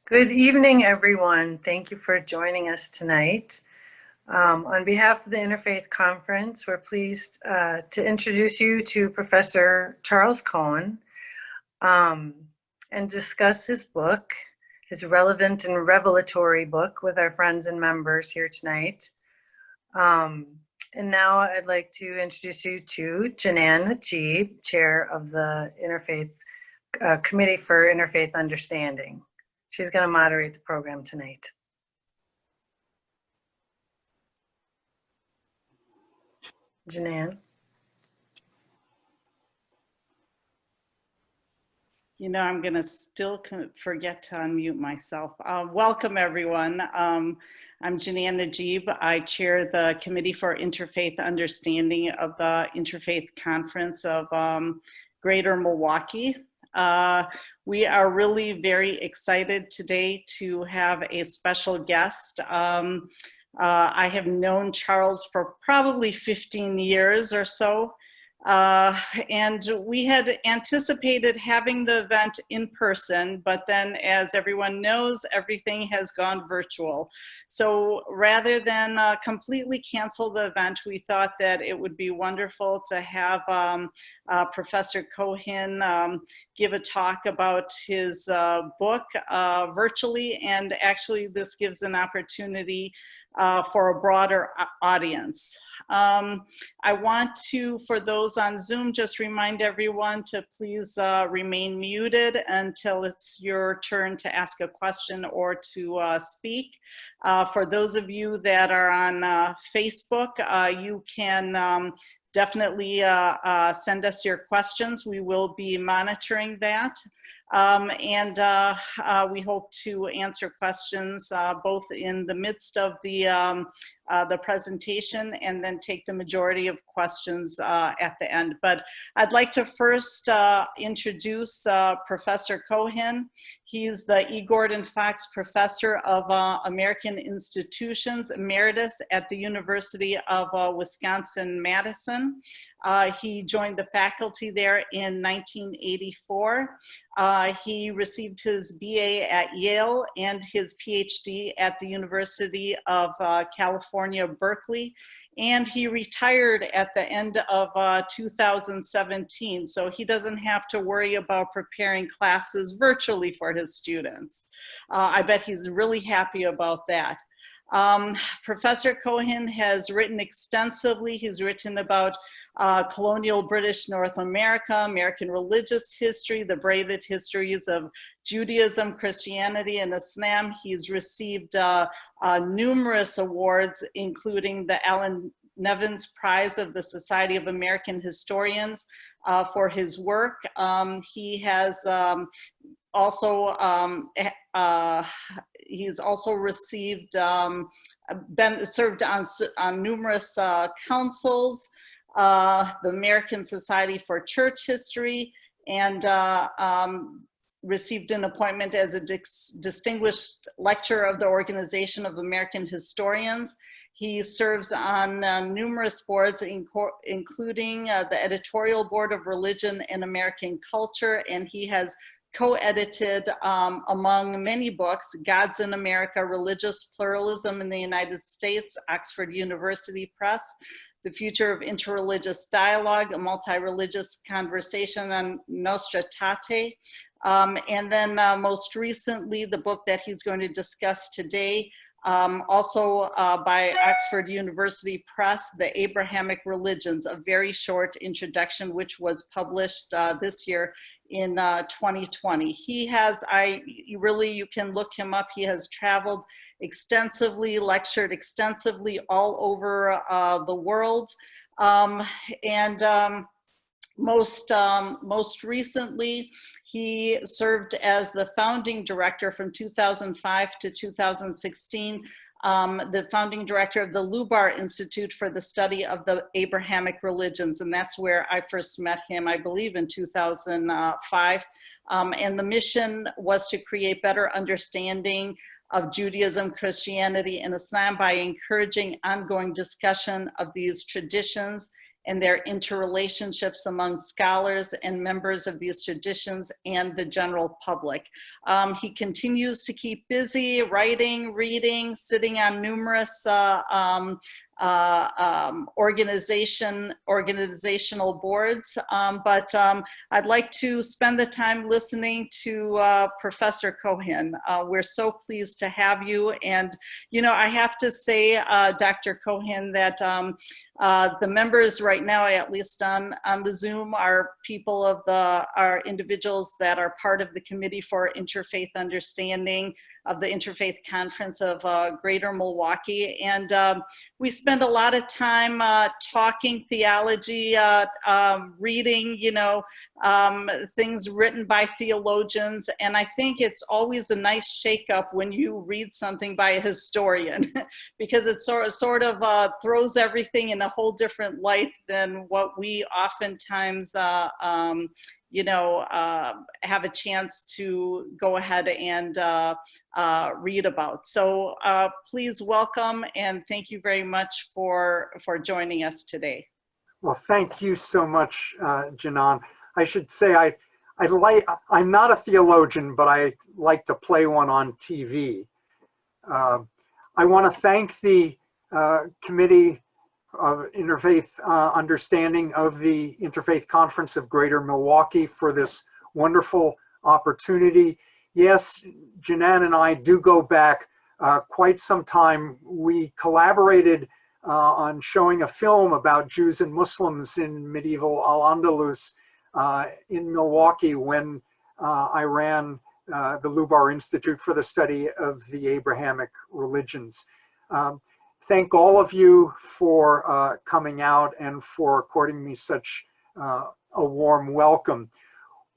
Good evening, everyone. Thank you for joining us tonight. On behalf of the Interfaith Conference, we're pleased to introduce you to Professor Charles Cohen and discuss his book, his relevant and revelatory book, with our friends and members here tonight. And now I'd like to introduce you to Janan Najib, Chair of the Interfaith Committee for Interfaith Understanding. She's going to moderate the program tonight. Janan. You know, I'm going to still forget to unmute myself. Welcome, everyone. I'm Janan Najib. I chair the Committee for Interfaith Understanding of the Interfaith Conference of Greater Milwaukee. We are really very excited today to have a special guest. I have known Charles for probably 15 years or so. And we had anticipated having the event in person, but then as everyone knows, everything has gone virtual. So rather than completely cancel the event, we thought that it would be wonderful to have Professor Cohen give a talk about his book virtually, and actually this gives an opportunity for a broader audience. I want to, for those on Zoom, just remind everyone to please remain muted until it's your turn to ask a question or to speak. For those of you that are on Facebook, you can definitely send us your questions. We will be monitoring that. We hope to answer questions both in the midst of the presentation and then take the majority of questions at the end. But I'd like to first introduce Professor Cohen. He's the E. Gordon Fox Professor of American Institutions, Emeritus at the University of Wisconsin-Madison. He joined the faculty there in 1984. He received his BA at Yale and his Ph.D. at the University of California, Berkeley, and he retired at the end of 2017, so he doesn't have to worry about preparing classes virtually for his students. I bet he's really happy about that. Professor Cohen has written extensively. He's written about colonial British North America, American religious history, the braided histories of Judaism, Christianity, and Islam. He's received numerous awards, including the Allan Nevins Prize of the Society of American Historians for his work. He has he's also received, served on numerous councils, the American Society for Church History, and received an appointment as a distinguished lecturer of the Organization of American Historians. He serves on numerous boards, including the Editorial Board of Religion and American Culture, and he has co-edited, among many books, Gods in America, Religious Pluralism in the United States, Oxford University Press, The Future of Interreligious Dialogue, a Multi-Religious Conversation on Nostra Aetate, and then most recently, the book that he's going to discuss today, also by Oxford University Press, The Abrahamic Religions, a very short introduction, which was published this year in 2020. He has, you can look him up. He has traveled extensively, lectured extensively all over the world. Most recently, he served as the founding director from 2005 to 2016, the founding director of the Lubar Institute for the Study of the Abrahamic Religions, and that's where I first met him, I believe, in 2005. And the mission was to create better understanding of Judaism, Christianity, and Islam by encouraging ongoing discussion of these traditions and their interrelationships among scholars and members of these traditions and the general public. He continues to keep busy writing, reading, sitting on numerous organizational boards, but I'd like to spend the time listening to Professor Cohen. We're so pleased to have you, and you know, I have to say, Dr. Cohen, that the members right now, at least on the Zoom, are people of are individuals that are part of the Committee for Interfaith Understanding of the Interfaith Conference of Greater Milwaukee, and we spend a lot of time talking theology, reading, you know, things written by theologians, and I think it's always a nice shakeup when you read something by a historian because it sort of throws everything in a whole different light than what we oftentimes you know, have a chance to go ahead and read about. So please welcome and thank you very much for joining us today. Well, thank you so much, Janan. I should say I'm not a theologian, but I like to play one on TV. I want to thank the Committee of Interfaith Understanding of the Interfaith Conference of Greater Milwaukee for this wonderful opportunity. Yes, Janan and I do go back quite some time. We collaborated on showing a film about Jews and Muslims in medieval Al-Andalus in Milwaukee when I ran the Lubar Institute for the Study of the Abrahamic Religions. Thank all of you for coming out and for according me such a warm welcome.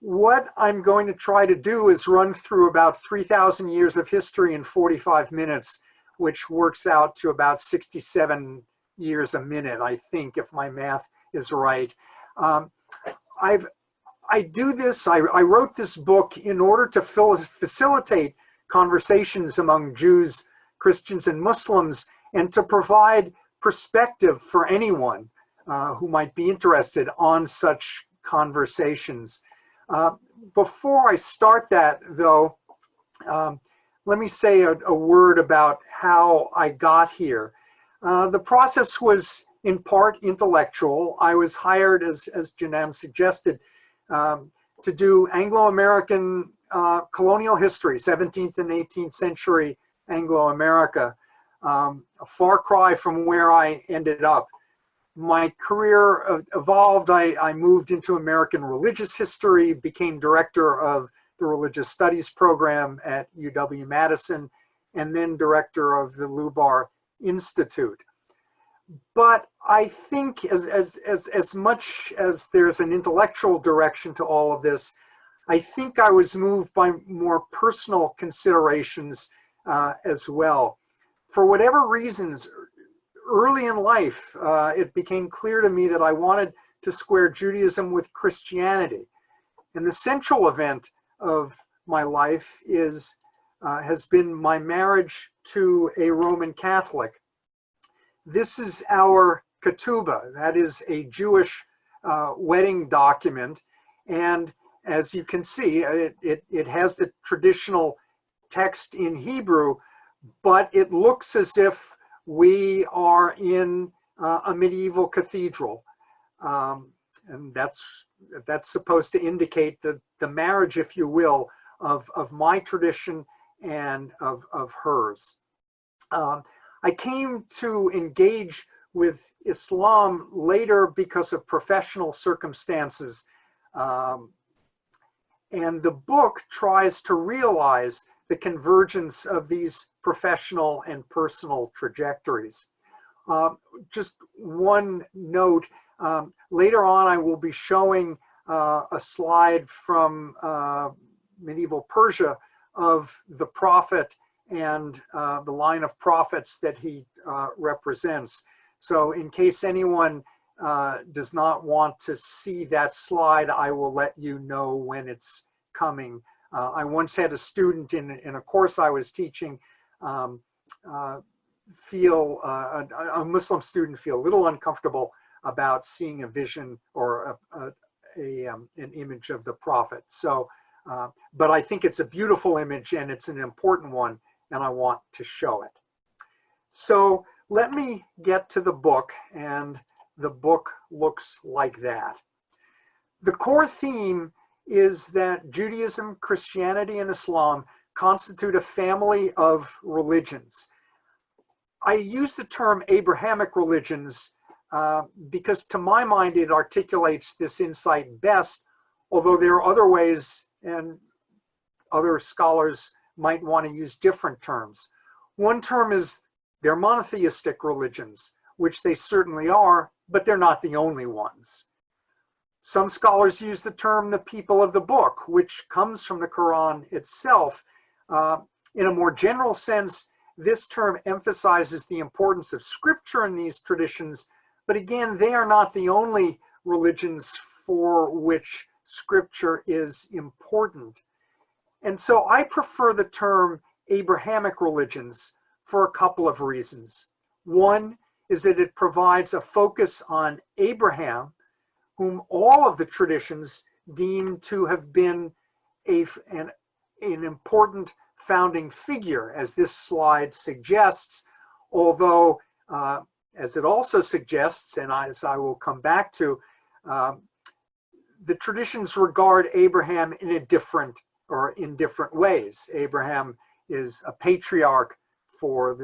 What I'm going to try to do is run through about 3,000 years of history in 45 minutes, which works out to about 67 years a minute, I think, if my math is right. I wrote this book in order to facilitate conversations among Jews, Christians, and Muslims, and to provide perspective for anyone who might be interested on such conversations. Before I start that, though, let me say a word about how I got here. The process was in part intellectual. I was hired, as Janan suggested, to do Anglo-American colonial history, 17th and 18th century Anglo-America. A far cry from where I ended up. My career evolved. I moved into American religious history, became director of the religious studies program at UW-Madison, and then director of the Lubar Institute. But I think as much as there's an intellectual direction to all of this, I think I was moved by more personal considerations as well. For whatever reasons, early in life, it became clear to me that I wanted to square Judaism with Christianity. And the central event of my life has been my marriage to a Roman Catholic. This is our ketubah, that is a Jewish wedding document. And as you can see, it has the traditional text in Hebrew, but it looks as if we are in a medieval cathedral. And that's supposed to indicate the marriage, if you will, of my tradition and of hers. I came to engage with Islam later because of professional circumstances. And the book tries to realize the convergence of these professional and personal trajectories. Just one note, later on I will be showing a slide from medieval Persia of the prophet and the line of prophets that he represents. So in case anyone does not want to see that slide, I will let you know when it's coming. I once had a student in a course I was teaching a Muslim student feel a little uncomfortable about seeing a vision or an image of the prophet. So, but I think it's a beautiful image and it's an important one, and I want to show it. So let me get to the book, and the book looks like that. The core theme is that Judaism, Christianity, and Islam constitute a family of religions. I use the term Abrahamic religions because to my mind it articulates this insight best, although there are other ways and other scholars might want to use different terms. One term is they're monotheistic religions, which they certainly are, but they're not the only ones. Some scholars use the term the people of the book, which comes from the Quran itself. In a more general sense, this term emphasizes the importance of scripture in these traditions, but again, they are not the only religions for which scripture is important. And so I prefer the term Abrahamic religions for a couple of reasons. One is that it provides a focus on Abraham, whom all of the traditions deem to have been an important founding figure, as this slide suggests, although as it also suggests, and as I will come back to, the traditions regard Abraham in different ways. Abraham is a patriarch for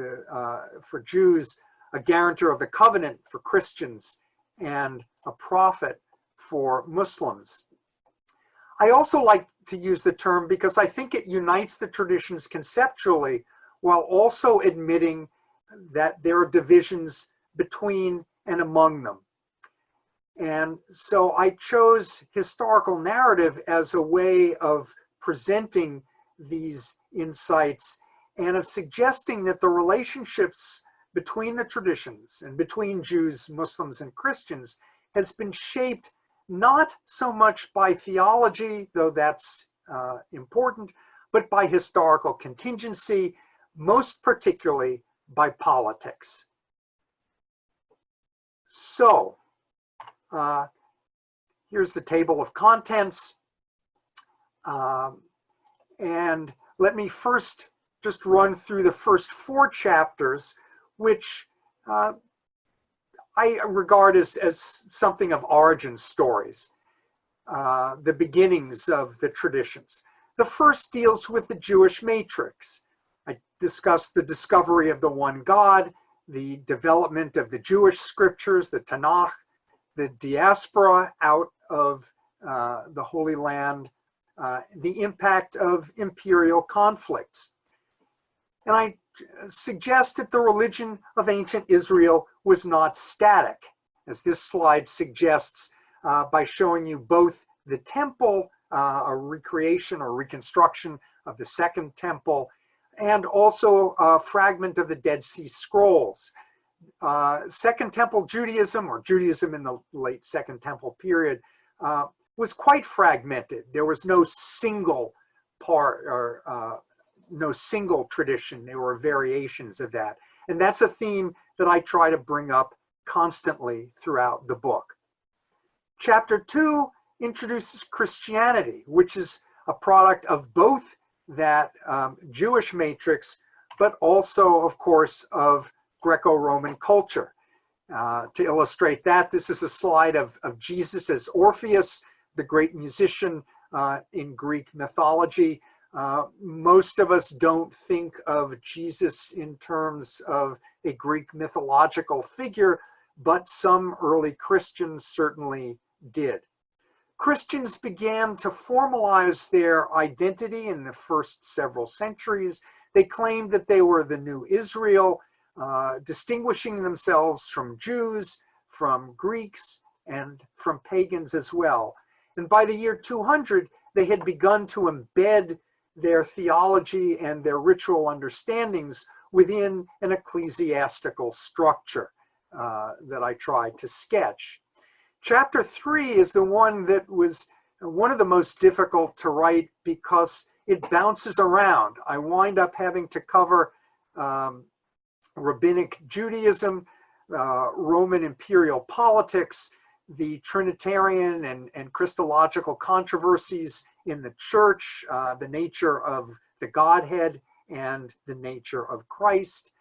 Jews, a guarantor of the covenant for Christians, and a prophet for Muslims. I also like to use the term because I think it unites the traditions conceptually while also admitting that there are divisions between and among them. And so I chose historical narrative as a way of presenting these insights and of suggesting that the relationships between the traditions and between Jews, Muslims, and Christians has been shaped not so much by theology, though that's important, but by historical contingency, most particularly by politics. So here's the table of contents. And let me first just run through the first 4 chapters, which I regard as something of origin stories, the beginnings of the traditions. The first deals with the Jewish matrix. I discussed the discovery of the one God, the development of the Jewish scriptures, the Tanakh, the diaspora out of the Holy Land, the impact of imperial conflicts. And I suggest that the religion of ancient Israel was not static, as this slide suggests by showing you both the temple, a recreation or reconstruction of the Second Temple, and also a fragment of the Dead Sea Scrolls. Second Temple Judaism, or Judaism in the late Second Temple period, was quite fragmented. There was no single part or no single tradition. There were variations of that. And that's a theme that I try to bring up constantly throughout the book. Chapter 2 introduces Christianity, which is a product of both that Jewish matrix, but also, of course, of Greco-Roman culture. To illustrate that, this is a slide of Jesus as Orpheus, the great musician in Greek mythology. Most of us don't think of Jesus in terms of a Greek mythological figure, but some early Christians certainly did. Christians began to formalize their identity in the first several centuries. They claimed that they were the new Israel, distinguishing themselves from Jews, from Greeks, and from pagans as well. And by the year 200, they had begun to embed their theology and their ritual understandings within an ecclesiastical structure that I tried to sketch. Chapter 3 is the one that was one of the most difficult to write because it bounces around. I wind up having to cover rabbinic Judaism, Roman imperial politics, the Trinitarian and Christological controversies in the church, the nature of the Godhead and the nature of Christ.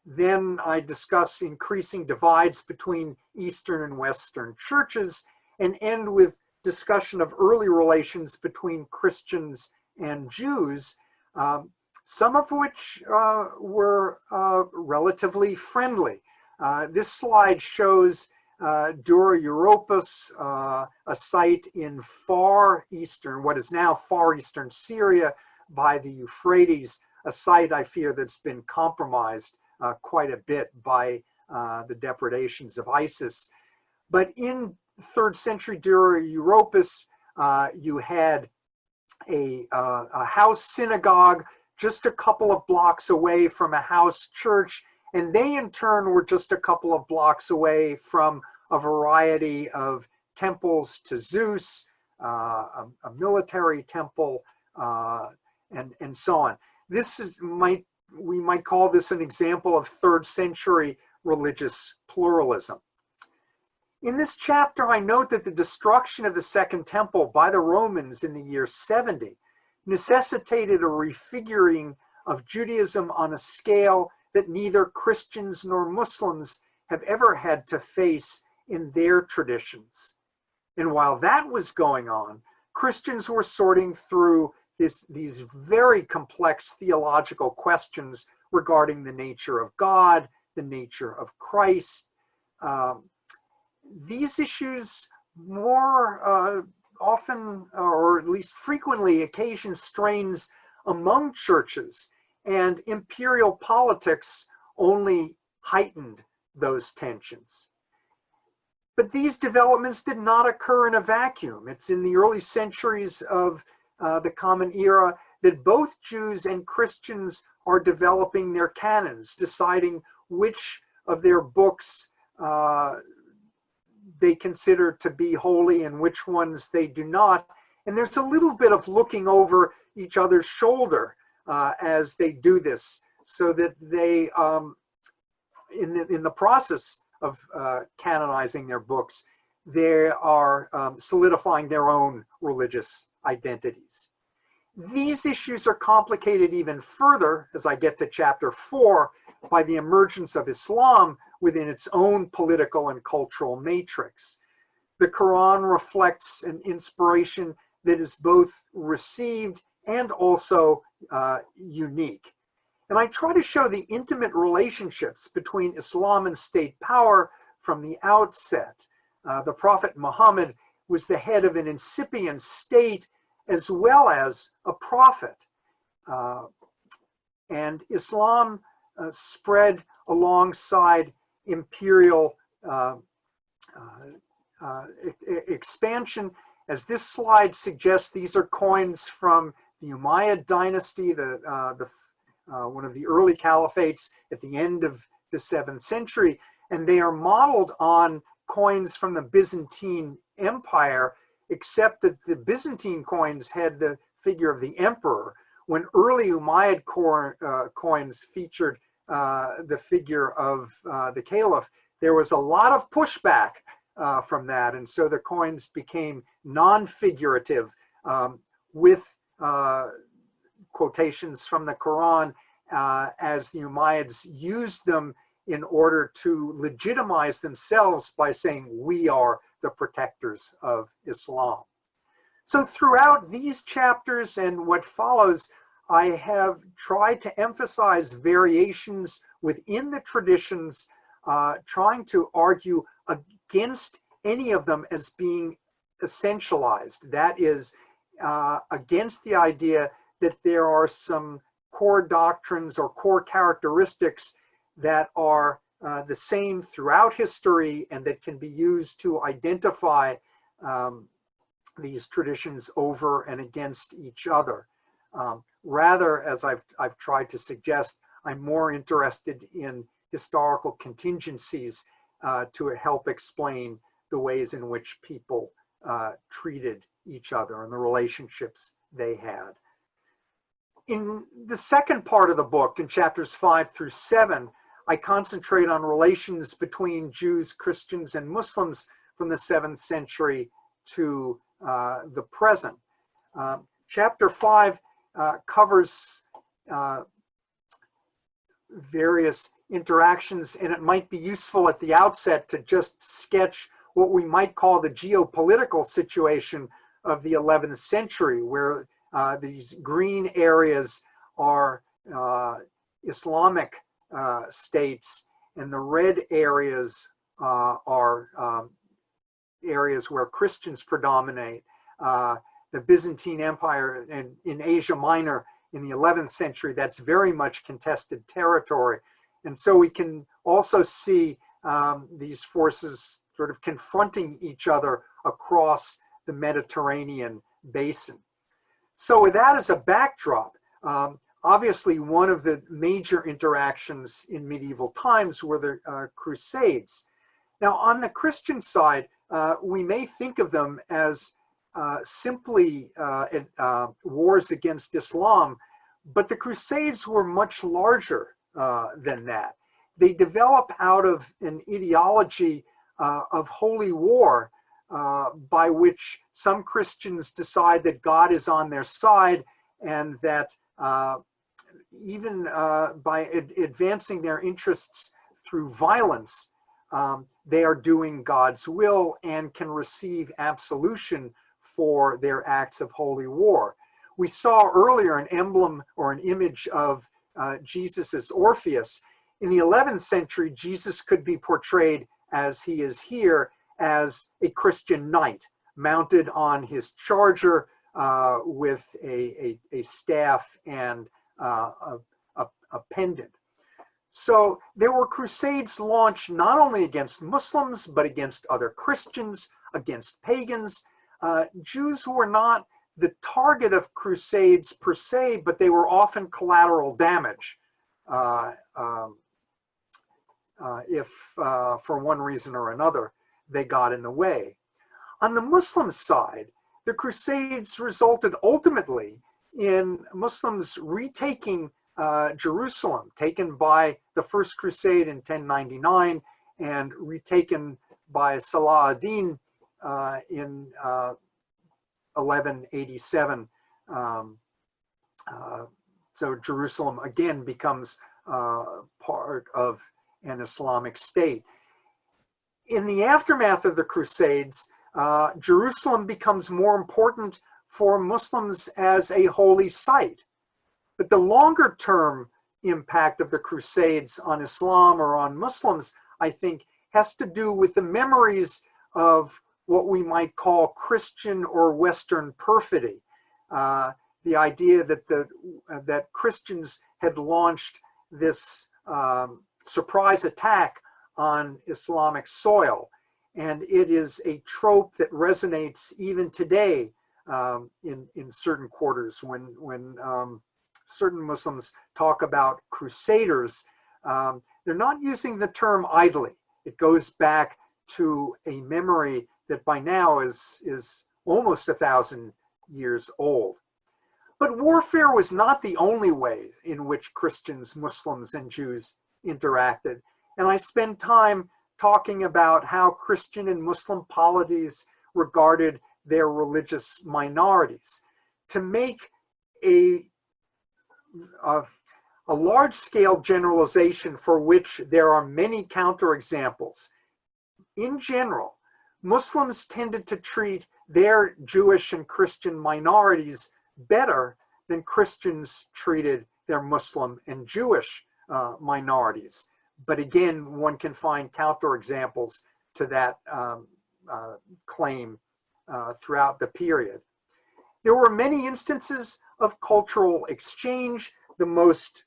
Then I discuss increasing divides between Eastern and Western churches, and end with discussion of early relations between Christians and Jews, some of which were relatively friendly. This slide shows Dura Europos, a site in what is now far eastern Syria by the Euphrates, a site I fear that's been compromised quite a bit by the depredations of ISIS. But in 3rd century Dura Europos, you had a house synagogue just a couple of blocks away from a house church, and they in turn were just a couple of blocks away from a variety of temples to Zeus, a military temple, and so on. This is we might call this an example of 3rd century religious pluralism. In this chapter, I note that the destruction of the Second Temple by the Romans in the year 70 necessitated a refiguring of Judaism on a scale that neither Christians nor Muslims have ever had to face in their traditions. And while that was going on, Christians were sorting through these very complex theological questions regarding the nature of God, the nature of Christ. These issues more often, or at least frequently, occasion strains among churches, and imperial politics only heightened those tensions. But these developments did not occur in a vacuum. It's in the early centuries of the Common Era that both Jews and Christians are developing their canons, deciding which of their books they consider to be holy and which ones they do not. And there's a little bit of looking over each other's shoulder as they do this, so that they, in the process of canonizing their books, they are solidifying their own religious identities. These issues are complicated even further as I get to chapter 4 by the emergence of Islam within its own political and cultural matrix. The Quran reflects an inspiration that is both received and also unique. And I try to show the intimate relationships between Islam and state power from the outset. The Prophet Muhammad was the head of an incipient state as well as a prophet. And Islam spread alongside imperial expansion. As this slide suggests, these are coins from the Umayyad dynasty, one of the early caliphates at the end of the 7th century, and they are modeled on coins from the Byzantine Empire, except that the Byzantine coins had the figure of the emperor, when early Umayyad coins featured the figure of the caliph. There was a lot of pushback from that, and so the coins became non-figurative with quotations from the Quran as the Umayyads used them in order to legitimize themselves by saying, we are the protectors of Islam. So throughout these chapters and what follows, I have tried to emphasize variations within the traditions, trying to argue against any of them as being essentialized. That is, against the idea that there are some core doctrines or core characteristics that are the same throughout history and that can be used to identify these traditions over and against each other. Rather, as I've tried to suggest, I'm more interested in historical contingencies to help explain the ways in which people treated each other and the relationships they had. In the second part of the book, in chapters 5 through 7, I concentrate on relations between Jews, Christians, and Muslims from the 7th century to the present. Chapter 5 covers various interactions, and it might be useful at the outset to just sketch what we might call the geopolitical situation of the 11th century, where these green areas are Islamic states, and the red areas are areas where Christians predominate. The Byzantine Empire and in Asia Minor in the 11th century, that's very much contested territory. And so we can also see these forces sort of confronting each other across the Mediterranean basin. So with that as a backdrop, obviously one of the major interactions in medieval times were the Crusades. Now on the Christian side, we may think of them as simply wars against Islam, but the Crusades were much larger than that. They develop out of an ideology of holy war, by which some Christians decide that God is on their side, and that even by advancing their interests through violence, they are doing God's will and can receive absolution for their acts of holy war. We saw earlier an emblem or an image of Jesus as Orpheus. In the 11th century, Jesus could be portrayed as he is here, as a Christian knight mounted on his charger with a staff and a pendant. So there were crusades launched not only against Muslims, but against other Christians, against pagans. Jews were not the target of crusades per se, but they were often collateral damage if for one reason or another they got in the way. On the Muslim side, the crusades resulted ultimately in Muslims retaking Jerusalem, taken by the First Crusade in 1099 and retaken by Salah ad-Din in 1187. So Jerusalem again becomes part of an Islamic state. In the aftermath of the Crusades, Jerusalem becomes more important for Muslims as a holy site. But the longer term impact of the Crusades on Islam or on Muslims, I think, has to do with the memories of what we might call Christian or Western perfidy. The idea that that Christians had launched this surprise attack on Islamic soil. And it is a trope that resonates even today in certain quarters when certain Muslims talk about crusaders. They're not using the term idly. It goes back to a memory that by now is almost 1,000 years old. But warfare was not the only way in which Christians, Muslims, and Jews interacted. And I spend time talking about how Christian and Muslim polities regarded their religious minorities. To make a large-scale generalization for which there are many counterexamples, in general, Muslims tended to treat their Jewish and Christian minorities better than Christians treated their Muslim and Jewish minorities. But again, one can find counterexamples to that claim throughout the period. There were many instances of cultural exchange, the most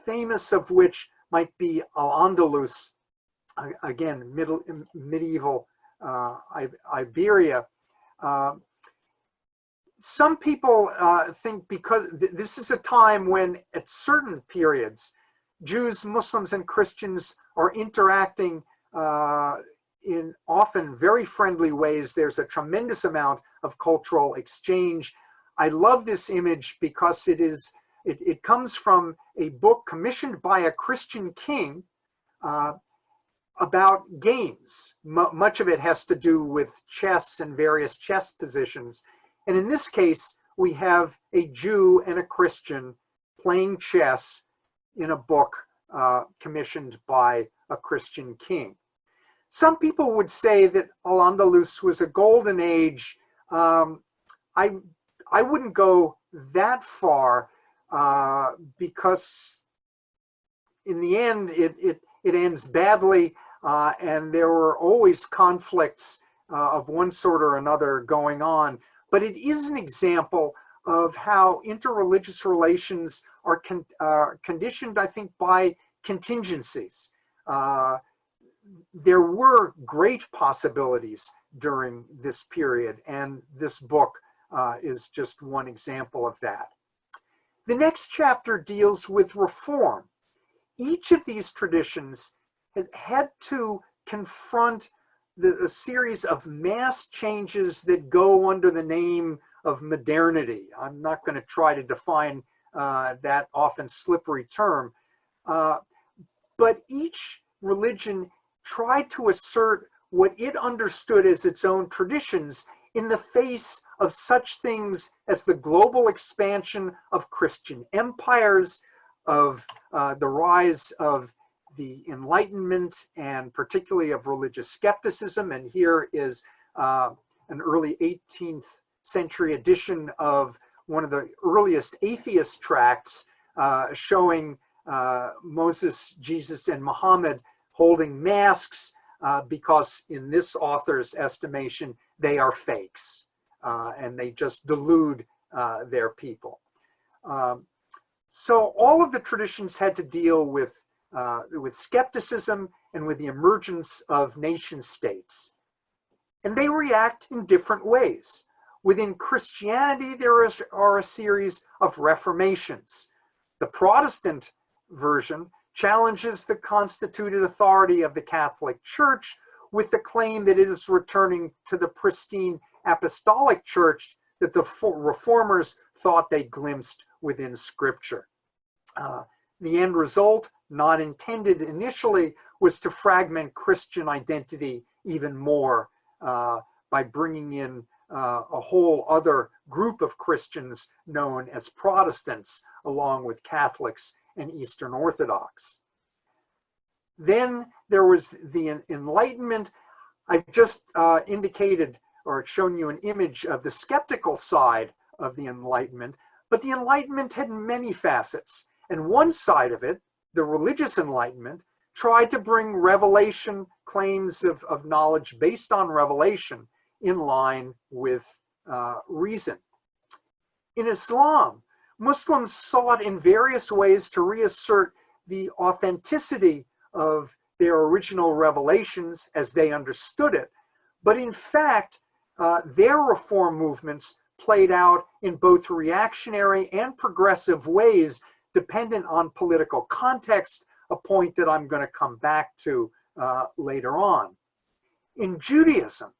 famous of which might be Al-Andalus, again, medieval Iberia. Some people think because this is a time when at certain periods, Jews, Muslims, and Christians are interacting in often very friendly ways. There's a tremendous amount of cultural exchange. I love this image because it is It comes from a book commissioned by a Christian king about games. Much of it has to do with chess and various chess positions. And in this case, we have a Jew and a Christian playing chess in a book commissioned by a Christian king. Some people would say that Al-Andalus was a golden age. I wouldn't go that far because in the end it ends badly, and there were always conflicts of one sort or another going on. But it is an example of how interreligious relations are conditioned, I think, by contingencies. There were great possibilities during this period, and this book is just one example of that. The next chapter deals with reform. Each of these traditions had to confront a series of mass changes that go under the name of modernity. I'm not going to try to define that often slippery term, but each religion tried to assert what it understood as its own traditions in the face of such things as the global expansion of Christian empires, of the rise of the Enlightenment, and particularly of religious skepticism. And here is an early 18th century edition of one of the earliest atheist tracts showing Moses, Jesus, and Muhammad holding masks because in this author's estimation, they are fakes and they just delude their people. So all of the traditions had to deal with skepticism and with the emergence of nation states. And they react in different ways. Within Christianity, there are a series of reformations. The Protestant version challenges the constituted authority of the Catholic Church with the claim that it is returning to the pristine apostolic church that the reformers thought they glimpsed within Scripture. The end result, not intended initially, was to fragment Christian identity even more by bringing in a whole other group of Christians known as Protestants, along with Catholics and Eastern Orthodox. Then there was the Enlightenment. I've just indicated or shown you an image of the skeptical side of the Enlightenment, but the Enlightenment had many facets. And one side of it, the religious Enlightenment, tried to bring revelation, claims of knowledge based on revelation, in line with reason. In Islam, Muslims sought in various ways to reassert the authenticity of their original revelations as they understood it, but in fact, their reform movements played out in both reactionary and progressive ways, dependent on political context, a point that I'm going to come back to later on. In Judaism,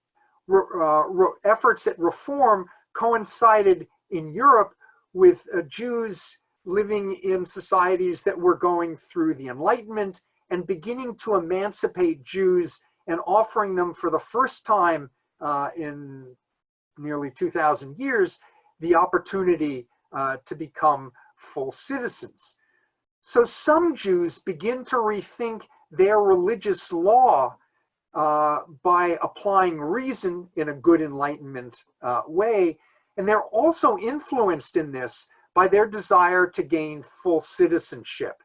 efforts at reform coincided in Europe with Jews living in societies that were going through the Enlightenment and beginning to emancipate Jews and offering them for the first time in nearly 2,000 years the opportunity to become full citizens. So some Jews begin to rethink their religious law by applying reason in a good Enlightenment way, and they're also influenced in this by their desire to gain full citizenship.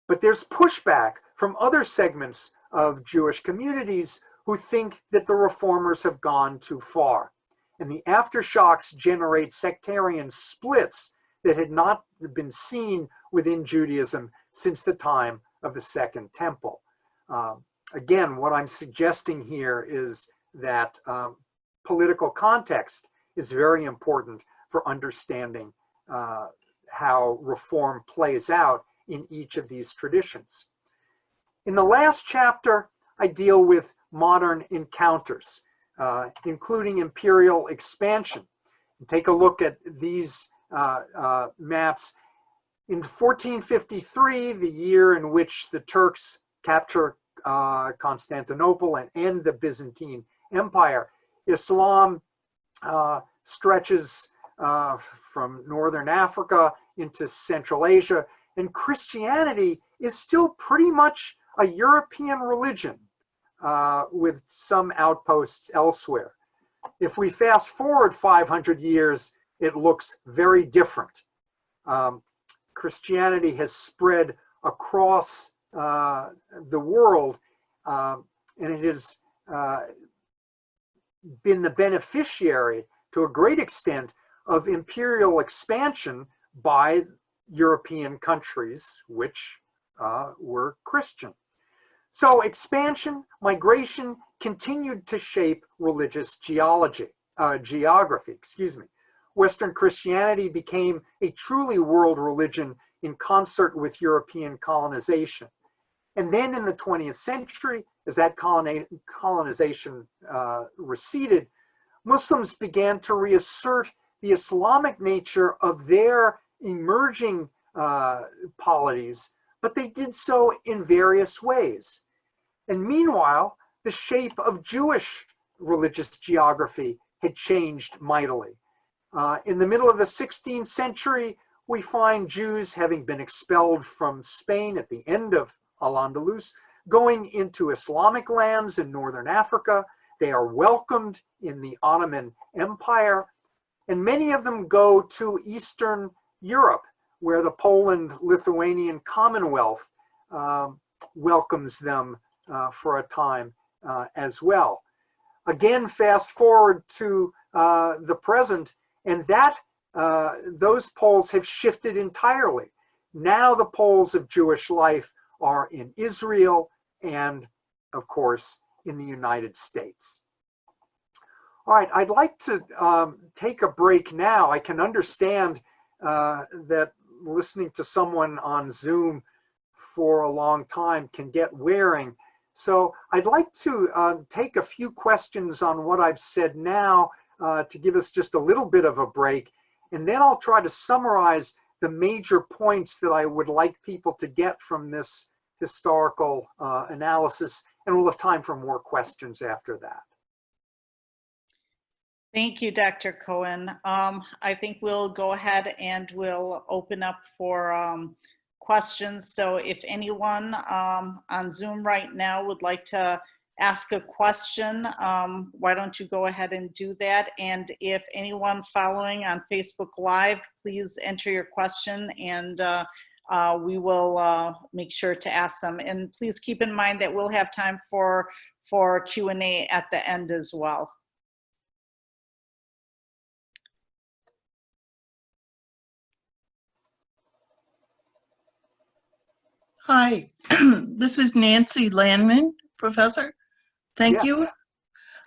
But there's pushback from other segments of Jewish communities who think that the reformers have gone too far. And the aftershocks generate sectarian splits that had not been seen within Judaism since the time of the Second Temple. Again, what I'm suggesting here is that political context is very important for understanding how reform plays out in each of these traditions. In the last chapter, I deal with modern encounters, including imperial expansion. Take a look at these maps. In 1453, the year in which the Turks capture Constantinople and end the Byzantine Empire, Islam stretches from northern Africa into Central Asia, and Christianity is still pretty much a European religion with some outposts elsewhere. If we fast forward 500 years, it looks very different. Christianity has spread across the world, and it has been the beneficiary to a great extent of imperial expansion by European countries which were Christian. So expansion, migration continued to shape religious geography. Western Christianity became a truly world religion in concert with European colonization. And then in the 20th century, as that colonization receded, Muslims began to reassert the Islamic nature of their emerging polities, but they did so in various ways. And meanwhile, the shape of Jewish religious geography had changed mightily. In the middle of the 16th century, we find Jews having been expelled from Spain at the end of Al-Andalus, going into Islamic lands in northern Africa. They are welcomed in the Ottoman Empire, and many of them go to Eastern Europe, where the Poland-Lithuanian Commonwealth welcomes them for a time as well. Again, fast forward to the present, and those poles have shifted entirely. Now the poles of Jewish life are in Israel and, of course, in the United States. All right, I'd like to take a break now. I can understand that listening to someone on Zoom for a long time can get wearing. So I'd like to take a few questions on what I've said now to give us just a little bit of a break. And then I'll try to summarize the major points that I would like people to get from this historical analysis. And we'll have time for more questions after that. Thank you, Dr. Cohen. I think we'll go ahead and we'll open up for questions. So if anyone on Zoom right now would like to ask a question, why don't you go ahead and do that? And if anyone following on Facebook Live, please enter your question and we will make sure to ask them. And please keep in mind that we'll have time for Q&A at the end as well. Hi, this is Nancy Landman, Professor. Thank you.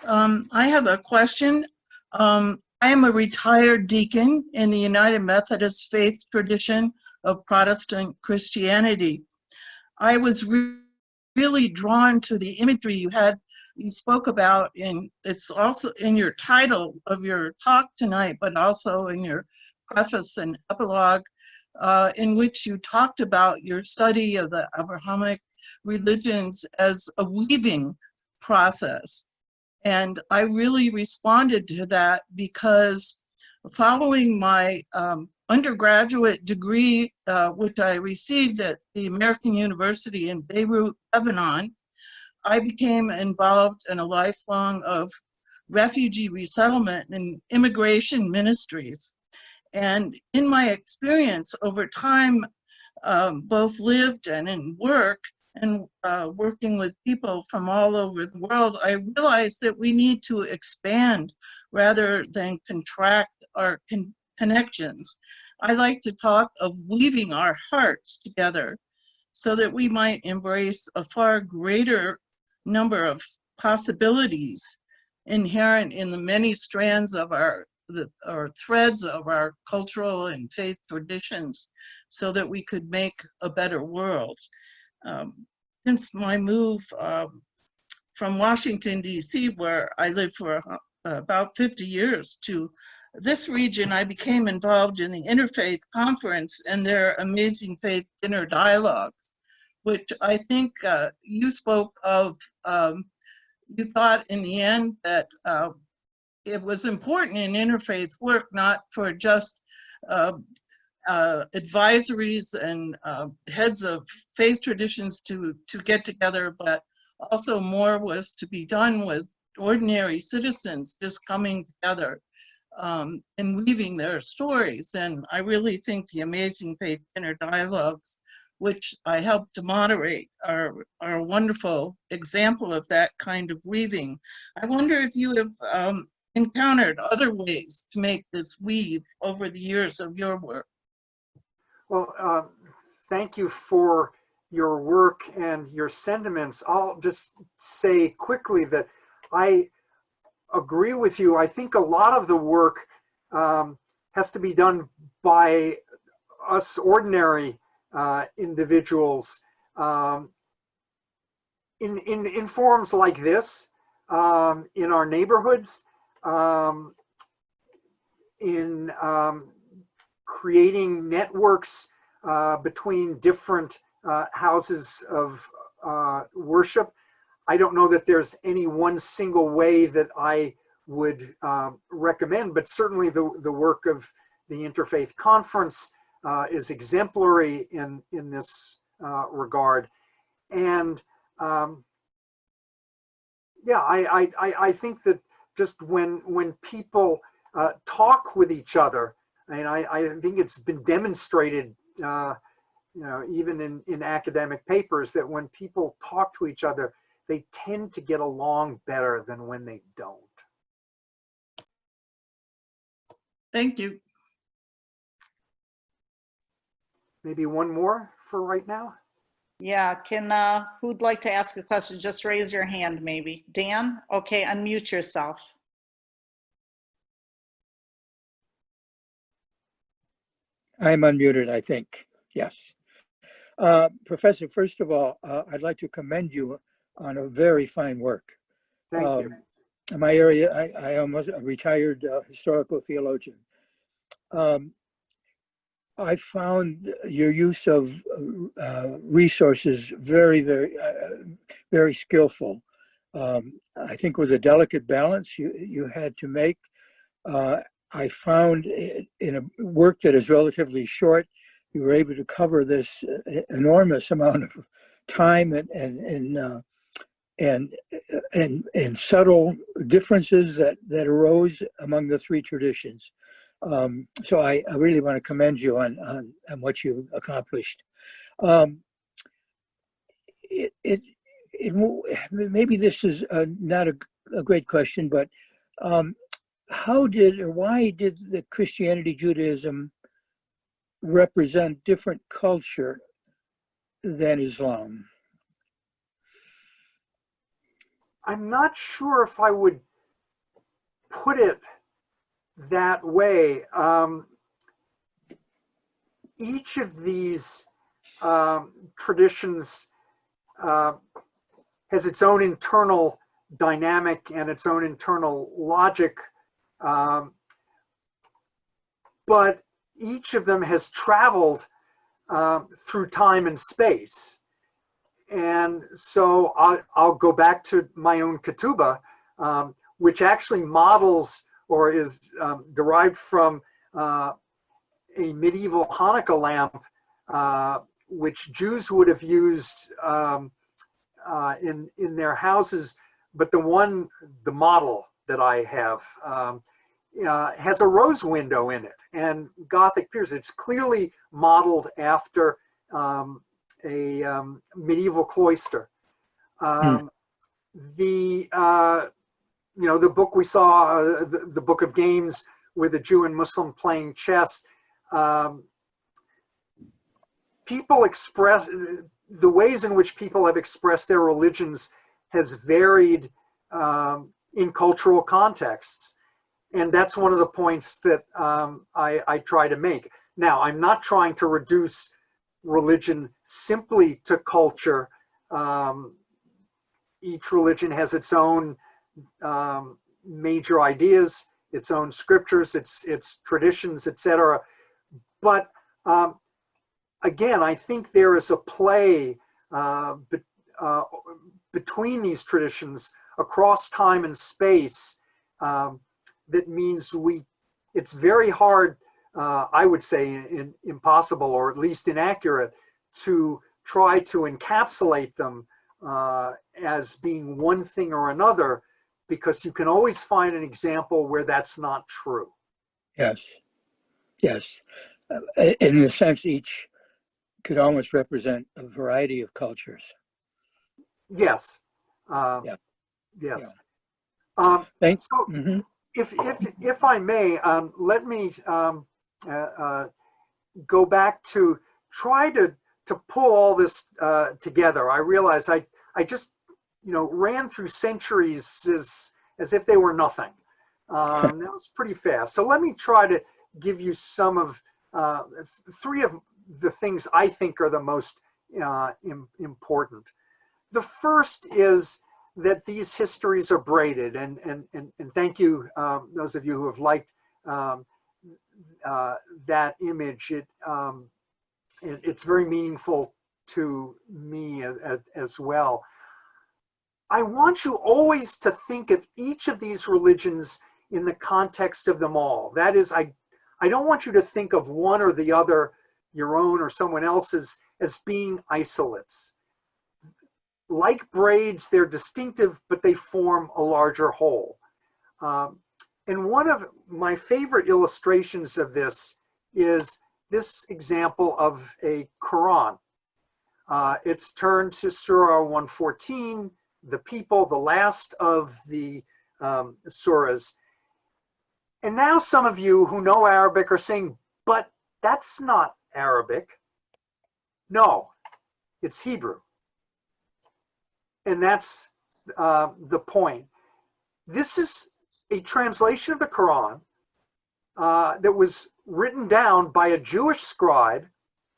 I have a question. I am a retired deacon in the United Methodist faith tradition of Protestant Christianity. I was really drawn to the imagery you spoke about, it's also in your title of your talk tonight, but also in your preface and epilogue, in which you talked about your study of the Abrahamic religions as a weaving process. And I really responded to that because following my undergraduate degree, which I received at the American University in Beirut, Lebanon, I became involved in a lifelong of refugee resettlement and immigration ministries. And in my experience over time, both lived and in work, and working with people from all over the world, I realized that we need to expand rather than contract our connections. I like to talk of weaving our hearts together so that we might embrace a far greater number of possibilities inherent in the many strands of our threads of our cultural and faith traditions so that we could make a better world. Since my move from Washington, D.C., where I lived for about 50 years, to this region, I became involved in the Interfaith Conference and their Amazing Faith Dinner Dialogues, which I think you spoke of. You thought in the end that it was important in interfaith work, not for just advisories and heads of faith traditions to get together, but also more was to be done with ordinary citizens just coming together and weaving their stories. And I really think the Amazing Faith Dinner Dialogues, which I helped to moderate, are a wonderful example of that kind of weaving. I wonder if you have encountered other ways to make this weave over the years of your work. Well, thank you for your work and your sentiments. I'll just say quickly that I agree with you. I think a lot of the work has to be done by us ordinary individuals in forums like this, in our neighborhoods, in creating networks between different houses of worship. I don't know that there's any one single way that I would recommend, but certainly the work of the Interfaith Conference is exemplary in this regard. And yeah, I think that just when people talk with each other, and I think it's been demonstrated, you know, even in academic papers, that when people talk to each other, they tend to get along better than when they don't. Thank you. Maybe one more for right now. Yeah, who'd like to ask a question? Just raise your hand maybe. Dan? Okay, unmute yourself. I'm unmuted, I think. Yes. Professor, first of all, I'd like to commend you on a very fine work. Thank you. In my area, I am a retired historical theologian. I found your use of resources very, very skillful. I think it was a delicate balance you had to make. I found in a work that is relatively short, you were able to cover this enormous amount of time and subtle differences that arose among the three traditions. So I really want to commend you on what you accomplished. Maybe this is not a great question, but how did or why did the Christianity Judaism represent different culture than Islam? I'm not sure if I would put it that way. Each of these traditions has its own internal dynamic and its own internal logic, but each of them has traveled through time and space. And so I'll go back to my own ketubah, which actually models or is derived from a medieval Hanukkah lamp, which Jews would have used in their houses. But the model that I have has a rose window in it and Gothic piers. It's clearly modeled after a medieval cloister. The book we saw, the Book of Games, with a Jew and Muslim playing chess. People express, the ways in which people have expressed their religions has varied in cultural contexts. And that's one of the points that I try to make. Now, I'm not trying to reduce religion simply to culture. Each religion has its own major ideas, its own scriptures, its traditions, etc. But again, I think there is a play between these traditions across time and space that means it's very hard, I would say impossible, or at least inaccurate, to try to encapsulate them as being one thing or another, because you can always find an example where that's not true. Yes, yes. In a sense, each could almost represent a variety of cultures. Yes. Yeah. Yes. Yeah. Thanks. So Mm-hmm. if I may, let me go back to try to pull all this together. I realize I just ran through centuries as if they were nothing. That was pretty fast. So let me try to give you some of three of the things I think are the most important. The first is that these histories are braided, and thank you, those of you who have liked that image. It's very meaningful to me as well. I want you always to think of each of these religions in the context of them all. That is, I don't want you to think of one or the other, your own or someone else's, as being isolates. Like braids, they're distinctive, but they form a larger whole. And one of my favorite illustrations of this is this example of a Quran. It's turned to Surah 114, the people, the last of the surahs. And now some of you who know Arabic are saying, but that's not Arabic. No, it's Hebrew. And that's the point. This is a translation of the Quran that was written down by a Jewish scribe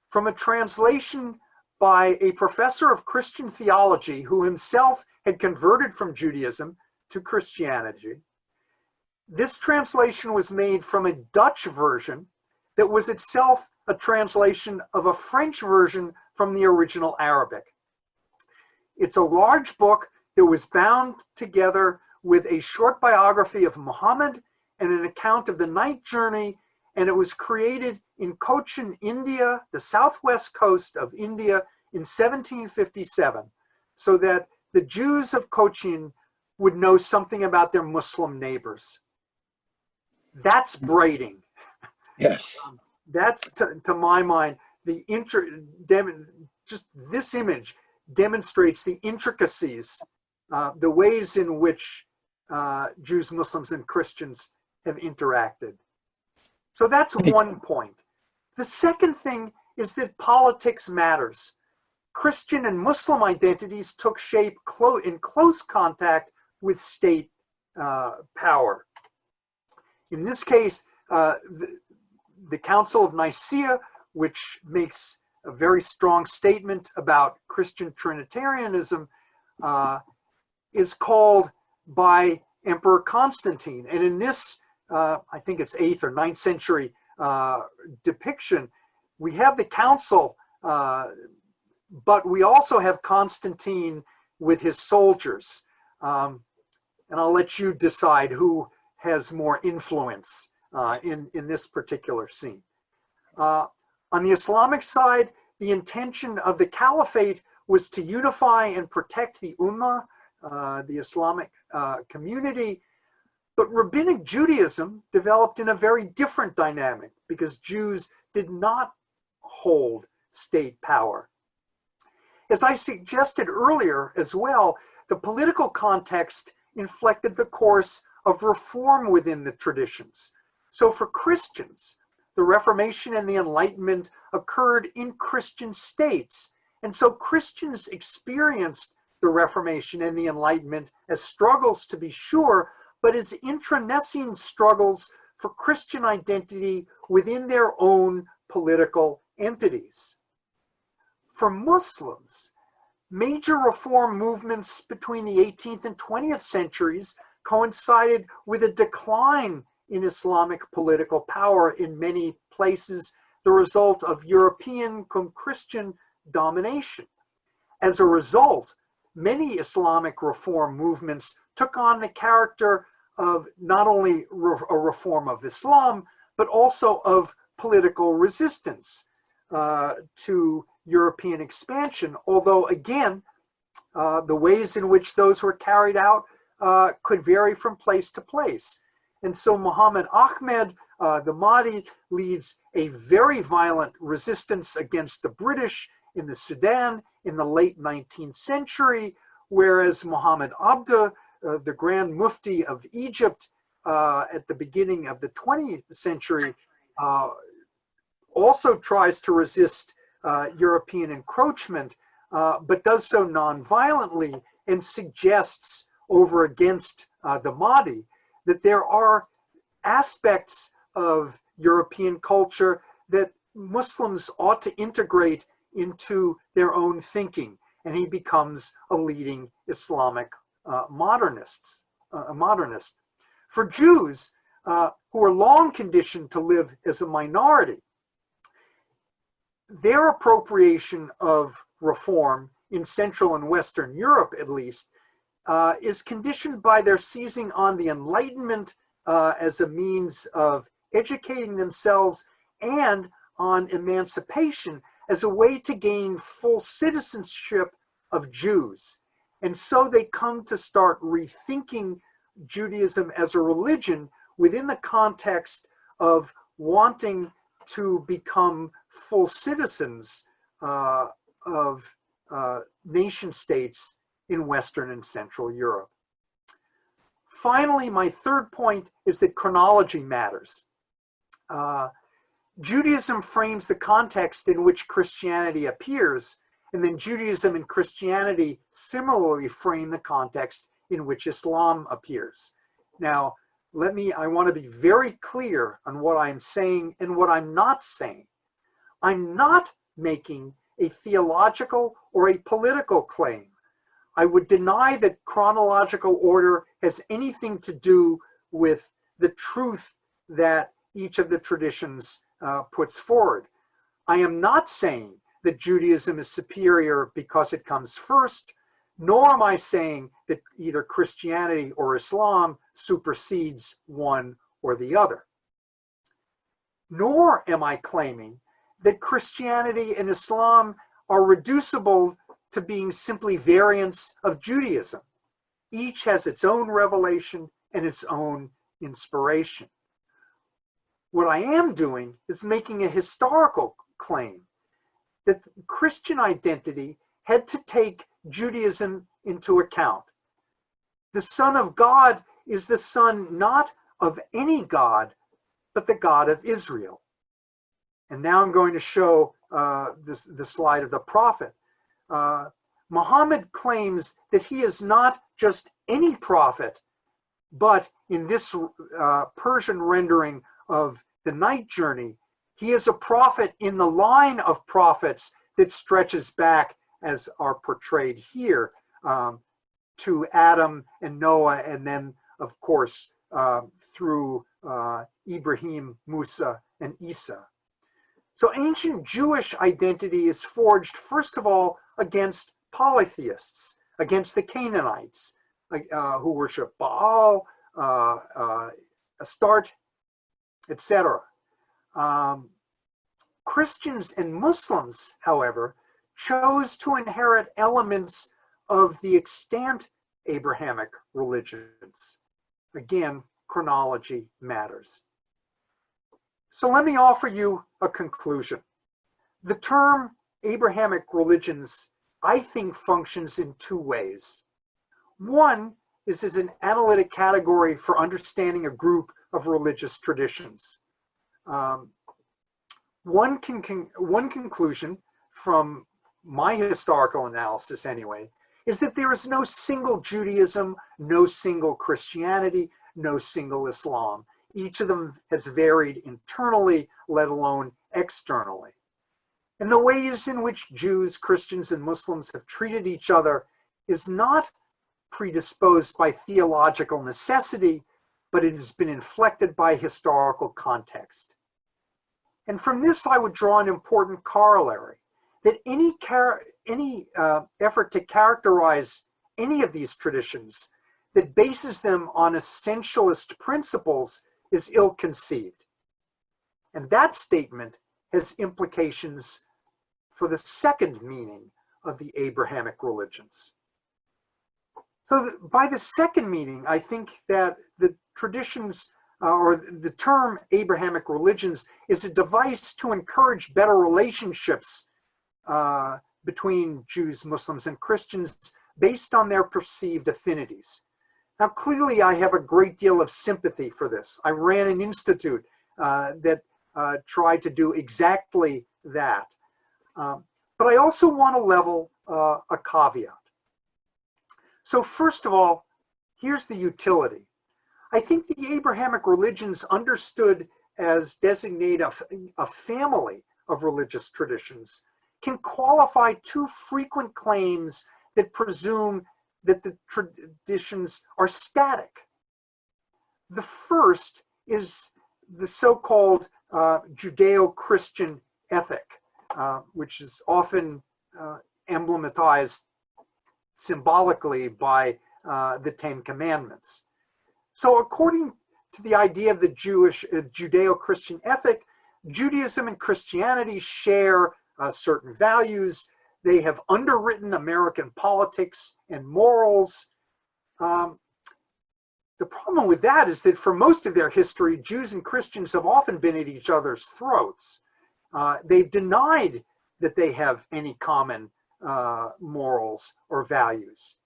from a translation by a professor of Christian theology who himself had converted from Judaism to Christianity. This translation was made from a Dutch version that was itself a translation of a French version from the original Arabic. It's a large book that was bound together with a short biography of Muhammad and an account of the night journey, and it was created in Cochin, India, the southwest coast of India, in 1757, so that the Jews of Cochin would know something about their Muslim neighbors. That's braiding. Yes. That's, to my mind, just this image demonstrates the intricacies, the ways in which Jews, Muslims, and Christians have interacted. So that's one point. The second thing is that politics matters. Christian and Muslim identities took shape in close contact with state power. In this case, the Council of Nicaea, which makes a very strong statement about Christian Trinitarianism, is called by Emperor Constantine. And in this, I think it's 8th or 9th century depiction, we have the council, but we also have Constantine with his soldiers. And I'll let you decide who has more influence in this particular scene. On the Islamic side, the intention of the caliphate was to unify and protect the Ummah, the Islamic community. But Rabbinic Judaism developed in a very different dynamic because Jews did not hold state power. As I suggested earlier as well, the political context inflected the course of reform within the traditions. So for Christians, the Reformation and the Enlightenment occurred in Christian states. And so Christians experienced the Reformation and the Enlightenment as struggles, to be sure, but as intranecine struggles for Christian identity within their own political entities. For Muslims, major reform movements between the 18th and 20th centuries coincided with a decline in Islamic political power in many places the result of European Christian domination. As a result, many Islamic reform movements took on the character of not only a reform of Islam, but also of political resistance to European expansion, although again, the ways in which those were carried out could vary from place to place. And so Muhammad Ahmed, the Mahdi, leads a very violent resistance against the British in the Sudan in the late 19th century, whereas Muhammad Abduh, the Grand Mufti of Egypt at the beginning of the 20th century, also tries to resist European encroachment, but does so non-violently and suggests over against the Mahdi that there are aspects of European culture that Muslims ought to integrate into their own thinking, and he becomes a leading Islamic modernist. For Jews who are long conditioned to live as a minority, their appropriation of reform in Central and Western Europe, at least, is conditioned by their seizing on the Enlightenment as a means of educating themselves and on emancipation as a way to gain full citizenship of Jews. And so they come to start rethinking Judaism as a religion within the context of wanting to become full citizens of nation states in Western and Central Europe. Finally, my third point is that chronology matters. Judaism frames the context in which Christianity appears, and then Judaism and Christianity similarly frame the context in which Islam appears. Now, I want to be very clear on what I'm saying and what I'm not saying. I'm not making a theological or a political claim. I would deny that chronological order has anything to do with the truth that each of the traditions puts forward. I am not saying that Judaism is superior because it comes first, nor am I saying that either Christianity or Islam supersedes one or the other. Nor am I claiming that Christianity and Islam are reducible to being simply variants of Judaism. Each has its own revelation and its own inspiration. What I am doing is making a historical claim that Christian identity had to take Judaism into account. The Son of God is the Son not of any God, but the God of Israel. And now I'm going to show the slide of the prophet. Muhammad claims that he is not just any prophet, but in this Persian rendering of the night journey, he is a prophet in the line of prophets that stretches back, as are portrayed here, to Adam and Noah, and then, of course, through Ibrahim, Musa, and Isa. So ancient Jewish identity is forged, first of all, against polytheists, against the Canaanites, who worship Baal, Astarte, etc. Christians and Muslims, however, chose to inherit elements of the extant Abrahamic religions. Again, chronology matters. So let me offer you a conclusion. The term Abrahamic religions, I think, functions in two ways. One is as an analytic category for understanding a group of religious traditions. One conclusion from my historical analysis anyway, is that there is no single Judaism, no single Christianity, no single Islam. Each of them has varied internally, let alone externally. And the ways in which Jews, Christians, and Muslims have treated each other is not predisposed by theological necessity, but it has been inflected by historical context. And from this, I would draw an important corollary, that any effort to characterize any of these traditions that bases them on essentialist principles is ill-conceived. And that statement has implications for the second meaning of the Abrahamic religions. So by the second meaning, I think that the traditions or the term Abrahamic religions is a device to encourage better relationships between Jews, Muslims, and Christians based on their perceived affinities. Now, clearly, I have a great deal of sympathy for this. I ran an institute that tried to do exactly that. But I also want to level a caveat. So first of all, here's the utility. I think the Abrahamic religions, understood as designate a family of religious traditions, can qualify two frequent claims that presume that the traditions are static. The first is the so-called Judeo-Christian ethic, which is often emblematized symbolically by the Ten Commandments. So according to the idea of the Judeo-Christian ethic, Judaism and Christianity share certain values. They have underwritten American politics and morals. The problem with that is that for most of their history, Jews and Christians have often been at each other's throats. They've denied that they have any common morals or values.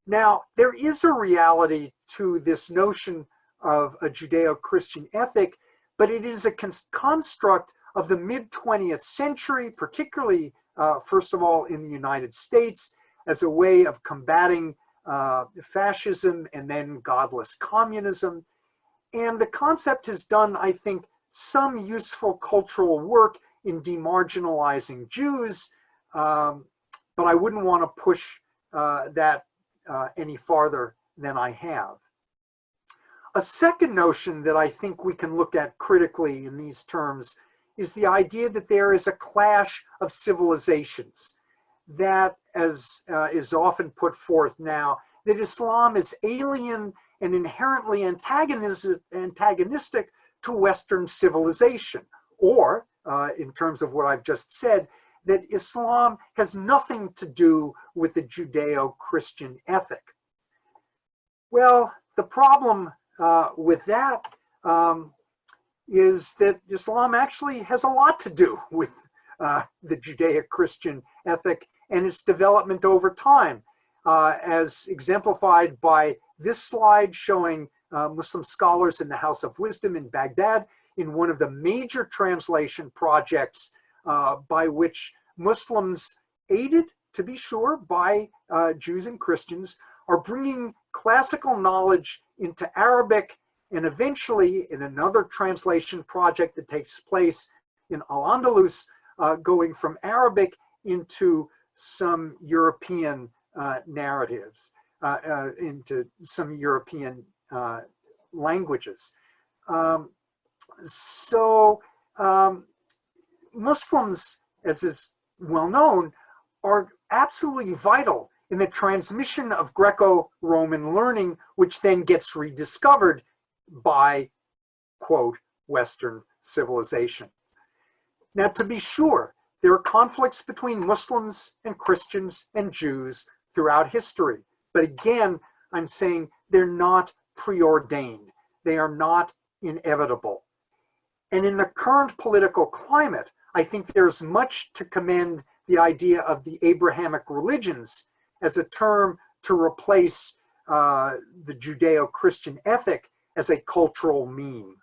Now, there is a reality to this notion of a Judeo-Christian ethic, but it is a construct of the mid-20th century, particularly, first of all, in the United States, as a way of combating fascism and then godless communism. And the concept has done, I think, some useful cultural work in demarginalizing Jews, but I wouldn't want to push that any farther than I have. A second notion that I think we can look at critically in these terms is the idea that there is a clash of civilizations, that, as is often put forth now, that Islam is alien and inherently antagonistic to Western civilization, or, in terms of what I've just said, that Islam has nothing to do with the Judeo-Christian ethic. Well, the problem with that is that Islam actually has a lot to do with the Judeo-Christian ethic and its development over time, as exemplified by this slide showing Muslim scholars in the House of Wisdom in Baghdad in one of the major translation projects by which Muslims, aided, to be sure, by Jews and Christians, are bringing classical knowledge into Arabic, and eventually in another translation project that takes place in Al-Andalus, going from Arabic into some European narratives, into some European languages. Muslims, as is well known, are absolutely vital in the transmission of Greco-Roman learning, which then gets rediscovered by, quote, Western civilization. Now, to be sure, there are conflicts between Muslims and Christians and Jews throughout history. But again, I'm saying they're not preordained. They are not inevitable. And in the current political climate, I think there's much to commend the idea of the Abrahamic religions as a term to replace the Judeo-Christian ethic as a cultural meme.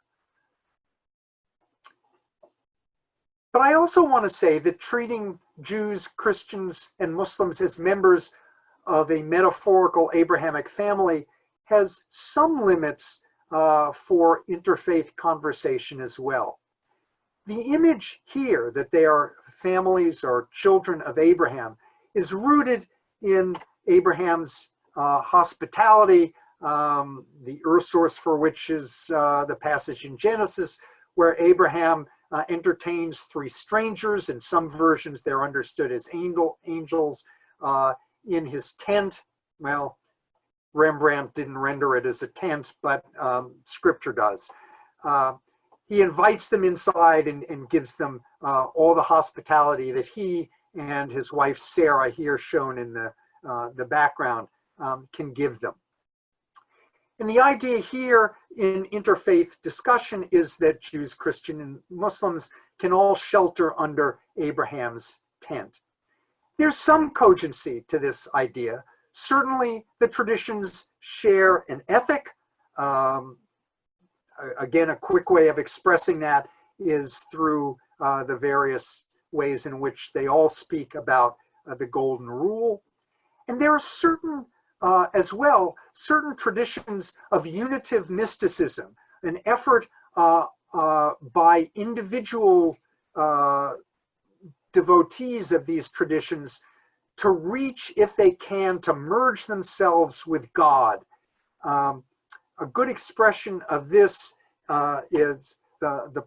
But I also want to say that treating Jews, Christians, and Muslims as members of a metaphorical Abrahamic family has some limits for interfaith conversation as well. The image here that they are families or children of Abraham is rooted in Abraham's hospitality the source for which is the passage in Genesis where Abraham entertains three strangers. In some versions, they're understood as angels in his tent. Well, Rembrandt didn't render it as a tent, but scripture does. He invites them inside and gives them all the hospitality that he and his wife Sarah, here shown in the background, can give them. And the idea here in interfaith discussion is that Jews, Christians, and Muslims can all shelter under Abraham's tent. There's some cogency to this idea. Certainly the traditions share an ethic. Again, a quick way of expressing that is through the various ways in which they all speak about the golden rule. And there are certain, as well, certain traditions of unitive mysticism, an effort by individual devotees of these traditions to reach, if they can, to merge themselves with God. A good expression of this is the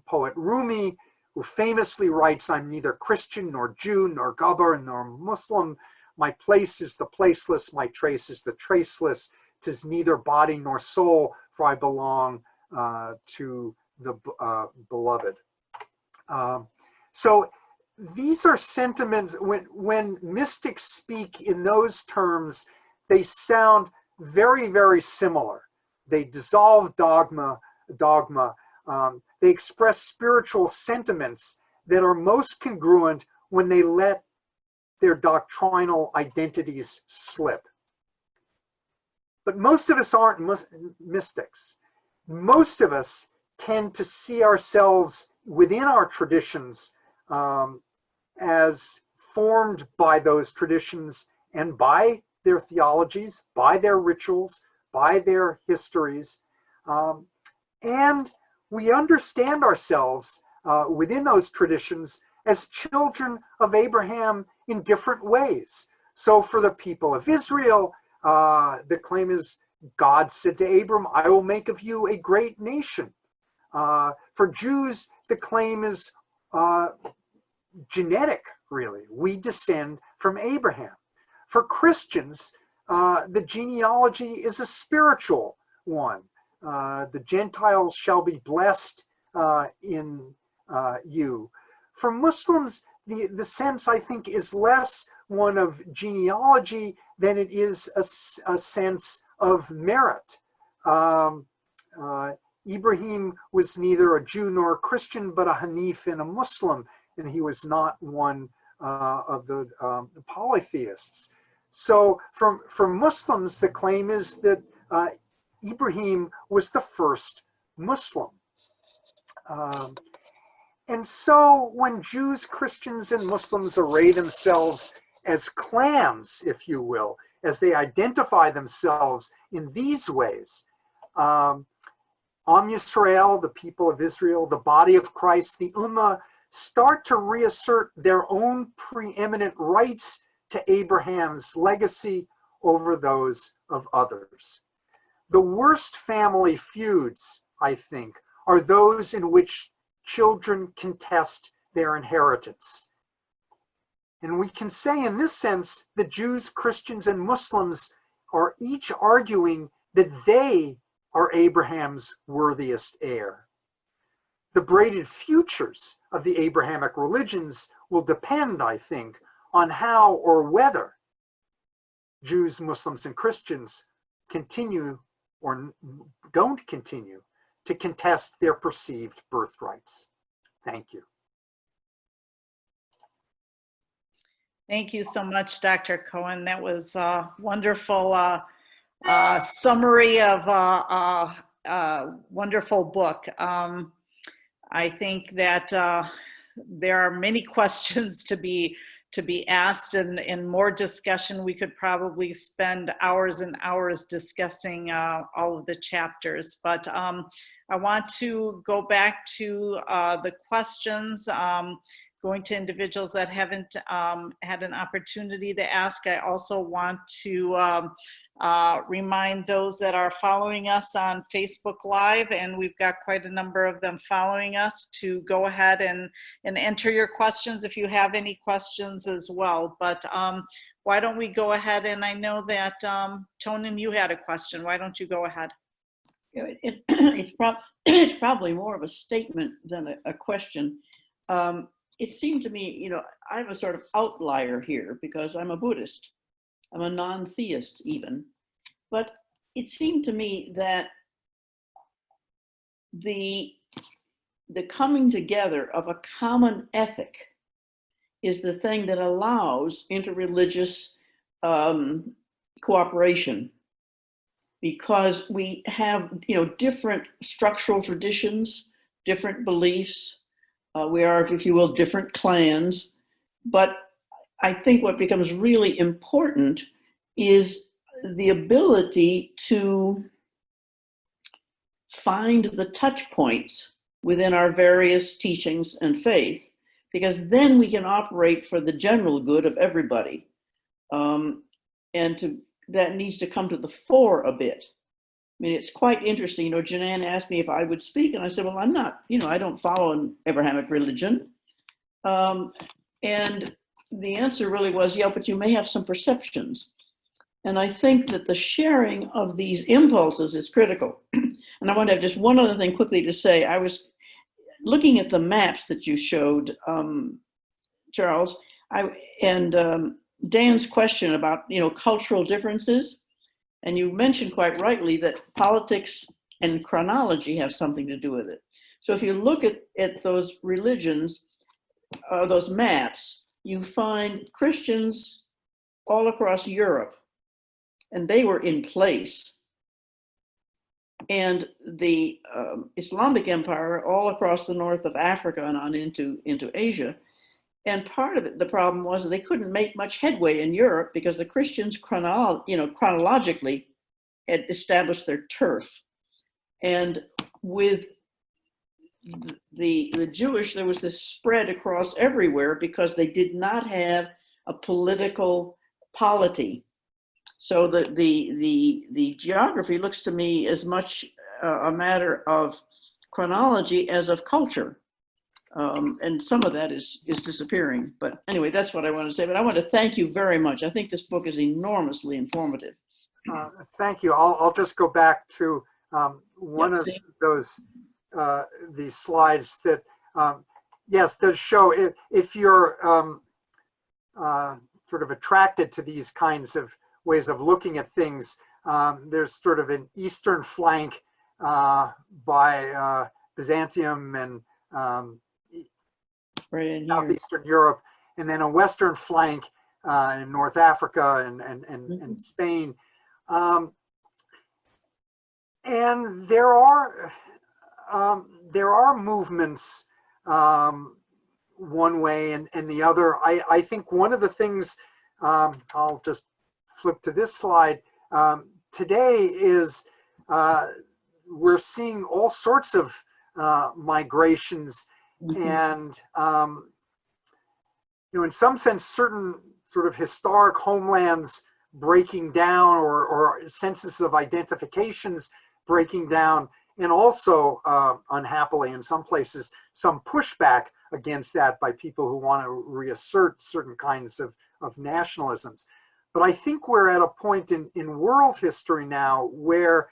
poet Rumi, who famously writes, "I'm neither Christian nor Jew nor Gabbar nor Muslim. My place is the placeless, my trace is the traceless. 'Tis neither body nor soul, for I belong to the beloved." So these are sentiments, when mystics speak in those terms, they sound very, very similar. They dissolve dogma. They express spiritual sentiments that are most congruent when they let their doctrinal identities slip. But most of us aren't mystics. Most of us tend to see ourselves within our traditions as formed by those traditions and by their theologies, by their rituals, by their histories. And we understand ourselves within those traditions as children of Abraham in different ways. So for the people of Israel, the claim is God said to Abram, "I will make of you a great nation." For Jews, the claim is genetic, really. We descend from Abraham. For Christians, the genealogy is a spiritual one. The Gentiles shall be blessed in you. For Muslims, the sense, I think, is less one of genealogy than it is a sense of merit. Ibrahim was neither a Jew nor a Christian, but a Hanif and a Muslim, and he was not one of the polytheists. So for Muslims, the claim is that Ibrahim was the first Muslim. And so when Jews, Christians, and Muslims array themselves as clans, if you will, as they identify themselves in these ways, Am Yisrael, the people of Israel, the body of Christ, the Ummah, start to reassert their own preeminent rights to Abraham's legacy over those of others. The worst family feuds, I think, are those in which children contest their inheritance. And we can say in this sense that Jews, Christians, and Muslims are each arguing that they are Abraham's worthiest heir. The braided futures of the Abrahamic religions will depend, I think, on how or whether Jews, Muslims, and Christians continue or don't continue to contest their perceived birthrights. Thank you. Thank you so much, Dr. Cohen. That was a wonderful summary of a wonderful book. I think that there are many questions to be asked, and more discussion. We could probably spend hours and hours discussing all of the chapters, but I want to go back to the questions. going to individuals that haven't had an opportunity to ask. I also want to remind those that are following us on Facebook Live, and we've got quite a number of them following us, to go ahead and enter your questions if you have any questions as well. But why don't we go ahead, and I know that Tonin, you had a question. Why don't you go ahead? It's probably more of a statement than a question. It seemed to me, you know, I'm a sort of outlier here because I'm a Buddhist. I'm a non-theist even. But it seemed to me that the coming together of a common ethic is the thing that allows interreligious cooperation, because we have, you know, different structural traditions, different beliefs. We are, if you will, different clans. But I think what becomes really important is the ability to find the touch points within our various teachings and faith, because then we can operate for the general good of everybody. That needs to come to the fore a bit. I mean, it's quite interesting. You know, Janan asked me if I would speak, and I said, well, I'm not, you know, I don't follow an Abrahamic religion. And the answer really was, yeah, but you may have some perceptions. And I think that the sharing of these impulses is critical. And I want to have just one other thing quickly to say. I was looking at the maps that you showed, Charles, and Dan's question about, you know, cultural differences. And you mentioned quite rightly that politics and chronology have something to do with it. So if you look at those religions, those maps, you find Christians all across Europe, and they were in place. And the Islamic Empire all across the north of Africa and on into Asia. And part of it, the problem was that they couldn't make much headway in Europe because the Christians chronologically had established their turf. And with the Jewish, there was this spread across everywhere because they did not have a political polity. So the geography looks to me as much a matter of chronology as of culture. And some of that is disappearing. But anyway, that's what I want to say. But I want to thank you very much. I think this book is enormously informative. Thank you. I'll just go back to one of those these slides that yes, does show if you're sort of attracted to these kinds of ways of looking at things. There's sort of an eastern flank by Byzantium and southeastern Europe, and then a western flank in North Africa and Spain. And there are movements one way and the other. I think one of the things, I'll just flip to this slide, today is we're seeing all sorts of migrations, and you know, in some sense, certain sort of historic homelands breaking down, or senses of identifications breaking down, and also unhappily in some places some pushback against that by people who want to reassert certain kinds of nationalisms. But I think we're at a point in world history now where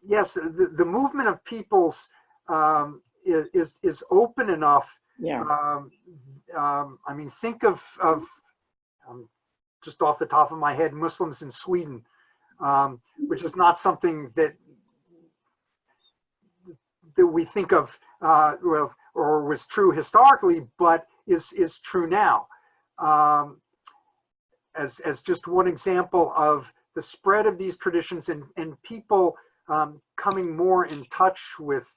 yes, the movement of peoples is open enough. Yeah. I mean, think of just off the top of my head, Muslims in Sweden, which is not something that we think of well, or was true historically, but is true now. As just one example of the spread of these traditions and people coming more in touch with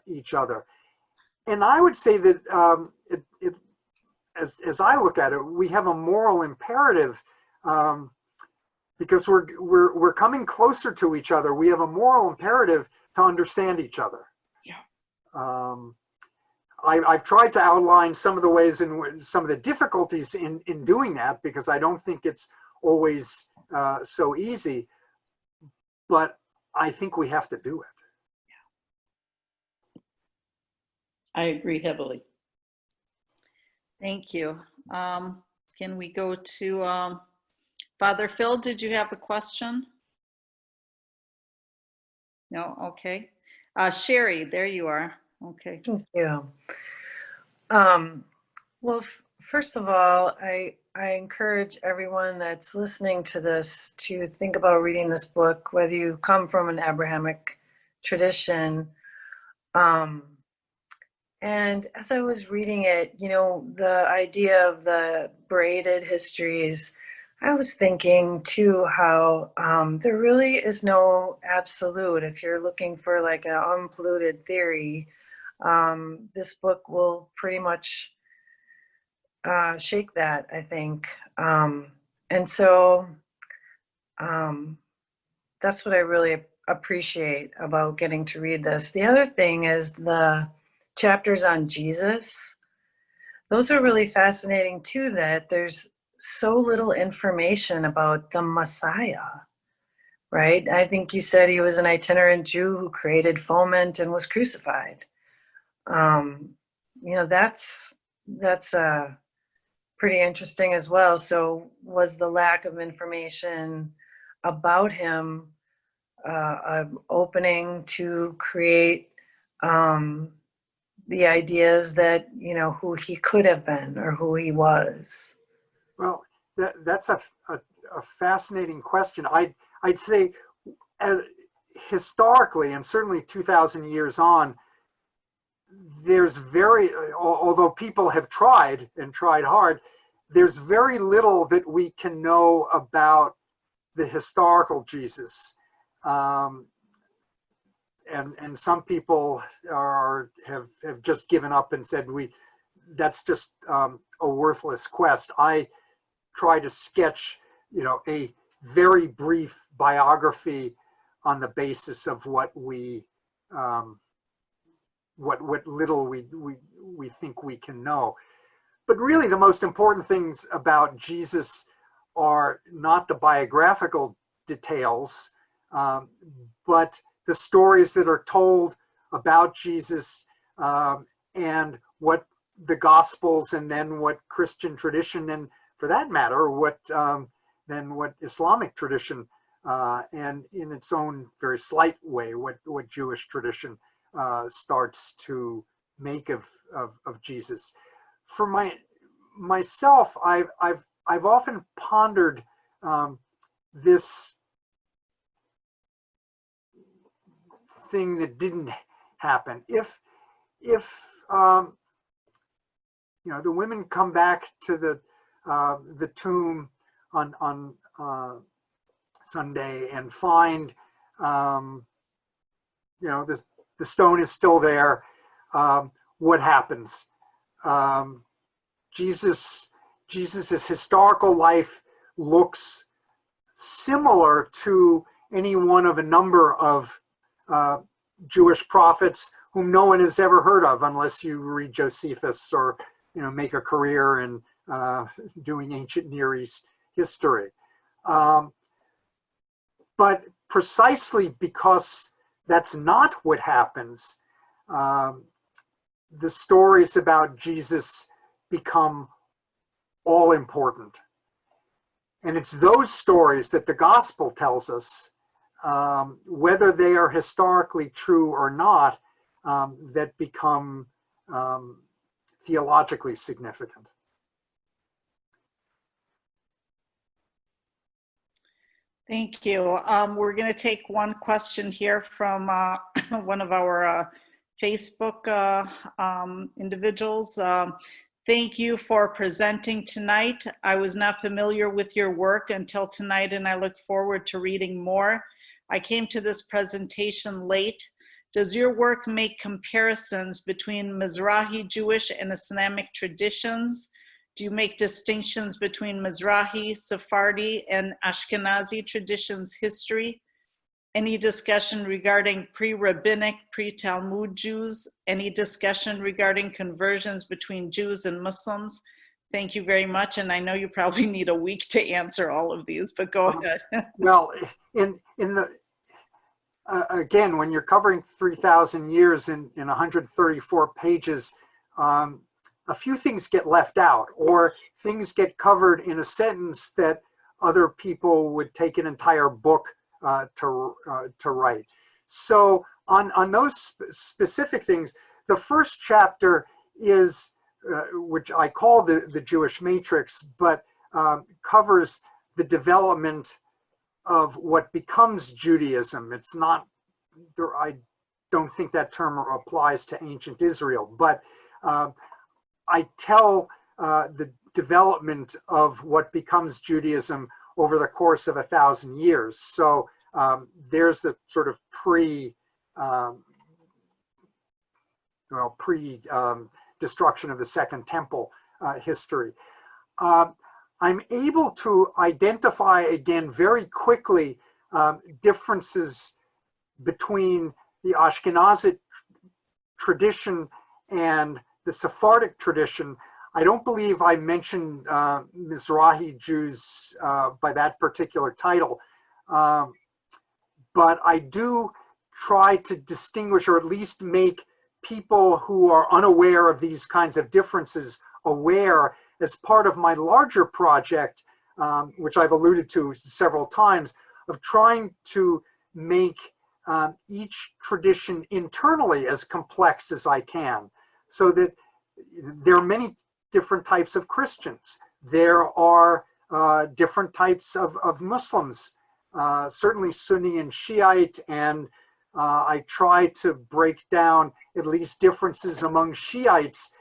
each other. And I would say that as I look at it, we have a moral imperative because we're coming closer to each other. We have a moral imperative to understand each other. Yeah. I've tried to outline some of the ways some of the difficulties in doing that, because I don't think it's always so easy, but I think we have to do it. I agree heavily. Thank you. Can we go to Father Phil? Did you have a question? No, okay. Sherry, there you are. Okay. Thank you. Well, first of all, I encourage everyone that's listening to this to think about reading this book, whether you come from an Abrahamic tradition. And as I was reading it, you know, the idea of the braided histories, I was thinking too how there really is no absolute. If you're looking for like an unpolluted theory, this book will pretty much shake that, I think. And so that's what I really appreciate about getting to read this. The other thing is the chapters on Jesus. Those are really fascinating too, that there's so little information about the Messiah, right? I think you said he was an itinerant Jew who created foment and was crucified. You know, that's pretty interesting as well. So was the lack of information about him an opening to create the ideas that, you know, who he could have been or who he was? Well, that's a fascinating question. I'd say historically, and certainly 2,000 years on, there's although people have tried and tried hard, there's very little that we can know about the historical Jesus. And some people have just given up and said that's just a worthless quest. I try to sketch, you know, a very brief biography on the basis of what little we think we can know. But really, the most important things about Jesus are not the biographical details, but the stories that are told about Jesus, and what the Gospels, and then what Christian tradition, and for that matter, what Islamic tradition, and in its own very slight way, what Jewish tradition starts to make of Jesus. For myself, I've often pondered this thing that didn't happen. If you know, the women come back to the tomb on Sunday and find, you know, the stone is still there, what happens? Jesus's historical life looks similar to any one of a number of Jewish prophets whom no one has ever heard of, unless you read Josephus or, you know, make a career in doing ancient Near East history. But precisely because that's not what happens, the stories about Jesus become all important. And it's those stories that the gospel tells us, whether they are historically true or not, that become theologically significant. Thank you. We're going to take one question here from one of our Facebook individuals. Thank you for presenting tonight. I was not familiar with your work until tonight, and I look forward to reading more. I came to this presentation late. Does your work make comparisons between Mizrahi Jewish and Islamic traditions? Do you make distinctions between Mizrahi, Sephardi, and Ashkenazi traditions history? Any discussion regarding pre-rabbinic, pre-Talmud Jews? Any discussion regarding conversions between Jews and Muslims? Thank you very much. And I know you probably need a week to answer all of these, but go ahead. Well, in the again, when you're covering 3,000 years in 134 pages, a few things get left out, or things get covered in a sentence that other people would take an entire book to write. So on those specific things, the first chapter is, which I call the Jewish Matrix, but covers the development of what becomes Judaism. It's not, I don't think that term applies to ancient Israel, but I tell the development of what becomes Judaism over the course of 1,000 years. So there's the sort of destruction of the Second Temple history. I'm able to identify again very quickly differences between the Ashkenazic tradition and the Sephardic tradition. I don't believe I mentioned Mizrahi Jews by that particular title, but I do try to distinguish, or at least make people who are unaware of these kinds of differences aware, as part of my larger project, which I've alluded to several times, of trying to make each tradition internally as complex as I can, so that there are many different types of Christians. There are different types of Muslims, certainly Sunni and Shiite, and I try to break down at least differences among Shiites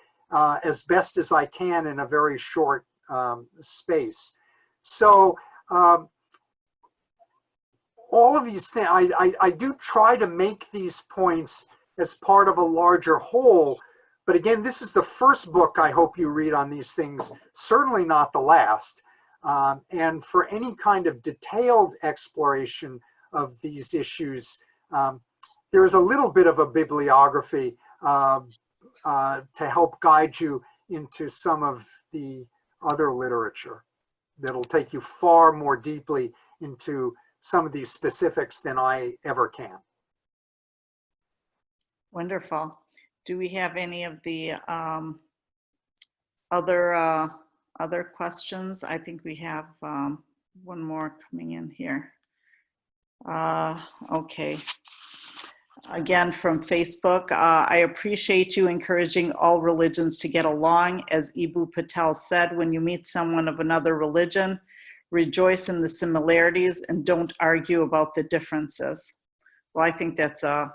as best as I can in a very short space. So all of these things, I do try to make these points as part of a larger whole. But again, this is the first book I hope you read on these things, certainly not the last. And for any kind of detailed exploration of these issues, there is a little bit of a bibliography to help guide you into some of the other literature that'll take you far more deeply into some of these specifics than I ever can. Wonderful. Do we have any of the other questions? I think we have one more coming in here. Okay. Again, from Facebook, I appreciate you encouraging all religions to get along. As Ibu Patel said, when you meet someone of another religion, rejoice in the similarities and don't argue about the differences. Well, I think that's a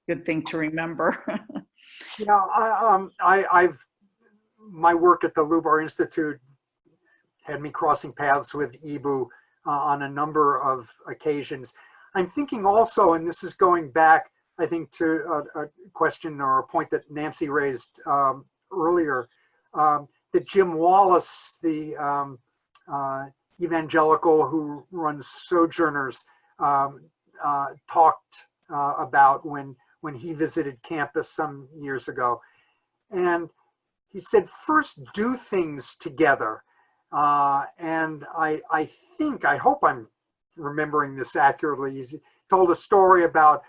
good thing to remember. Yeah, my work at the Lubar Institute had me crossing paths with Ibu on a number of occasions. I'm thinking also, and this is going back, I think, to a question or a point that Nancy raised earlier, that Jim Wallace, the evangelical who runs Sojourners, talked about when he visited campus some years ago. And he said, first do things together. And I hope I'm remembering this accurately. He told a story about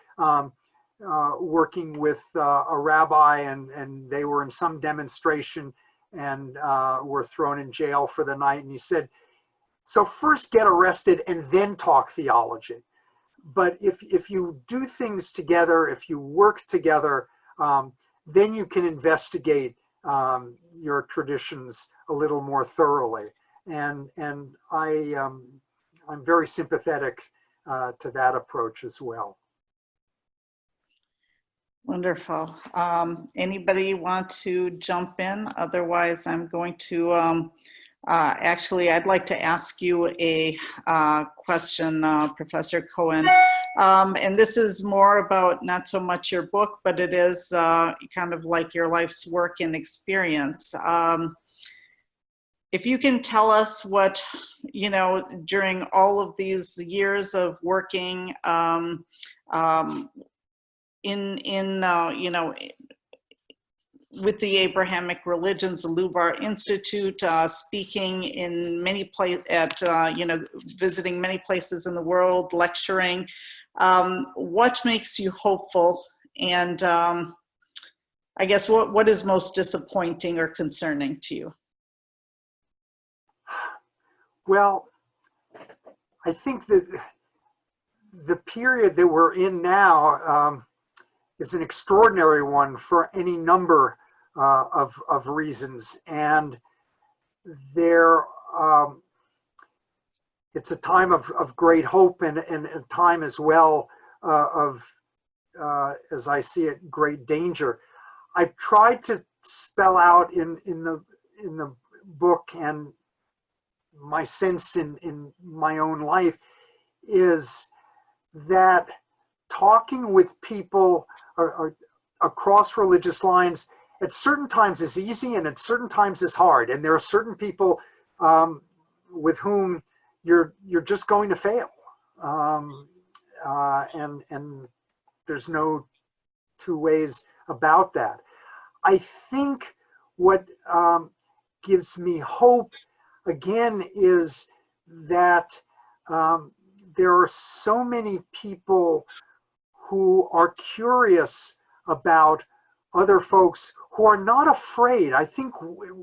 working with a rabbi, and they were in some demonstration and were thrown in jail for the night. And he said, so first get arrested and then talk theology. But if you do things together, if you work together, then you can investigate your traditions a little more thoroughly. And I'm very sympathetic to that approach as well. Wonderful. Anybody want to jump in? Otherwise, I'm going to, actually, I'd like to ask you a question, Professor Cohen. And this is more about not so much your book, but it is kind of like your life's work and experience. if you can tell us what, you know, during all of these years of working you know, with the Abrahamic religions, the Lubar Institute, speaking in many places, you know, visiting many places in the world, lecturing. What makes you hopeful? And I guess what is most disappointing or concerning to you? Well, I think that the period that we're in now is an extraordinary one for any number of reasons, and there it's a time of great hope and a time as well of as I see it, great danger. I've tried to spell out in the book, and my sense in my own life is that talking with people across religious lines at certain times is easy and at certain times is hard. And there are certain people with whom you're just going to fail. And there's no two ways about that. I think what gives me hope again is that there are so many people who are curious about other folks who are not afraid. I think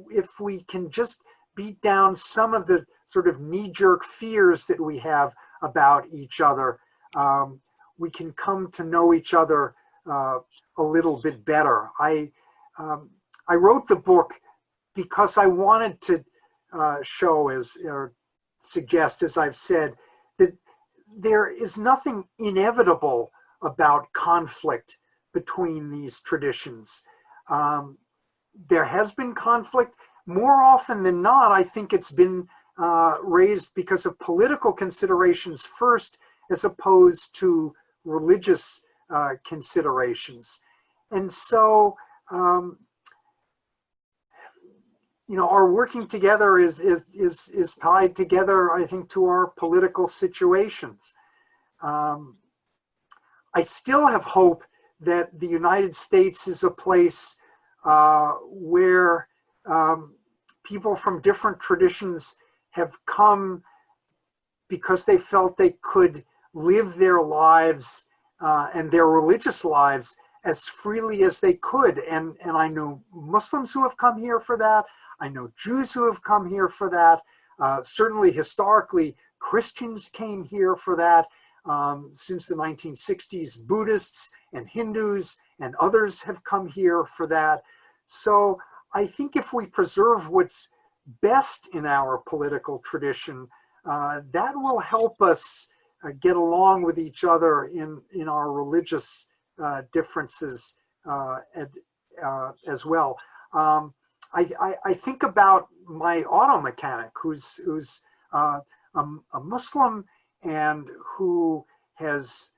if we can just beat down some of the sort of knee-jerk fears that we have about each other, we can come to know each other a little bit better. I wrote the book because I wanted to show, or suggest, as I've said, that there is nothing inevitable about conflict between these traditions. There has been conflict. More often than not, I think it's been raised because of political considerations first, as opposed to religious considerations. And so, you know, our working together is tied together, I think, to our political situations. I still have hope that the United States is a place where people from different traditions have come because they felt they could live their lives and their religious lives as freely as they could. And I know Muslims who have come here for that. I know Jews who have come here for that. Certainly historically, Christians came here for that. Since the 1960s, Buddhists and Hindus and others have come here for that. So I think if we preserve what's best in our political tradition, that will help us get along with each other in our religious differences as well. I think about my auto mechanic who's a Muslim and who has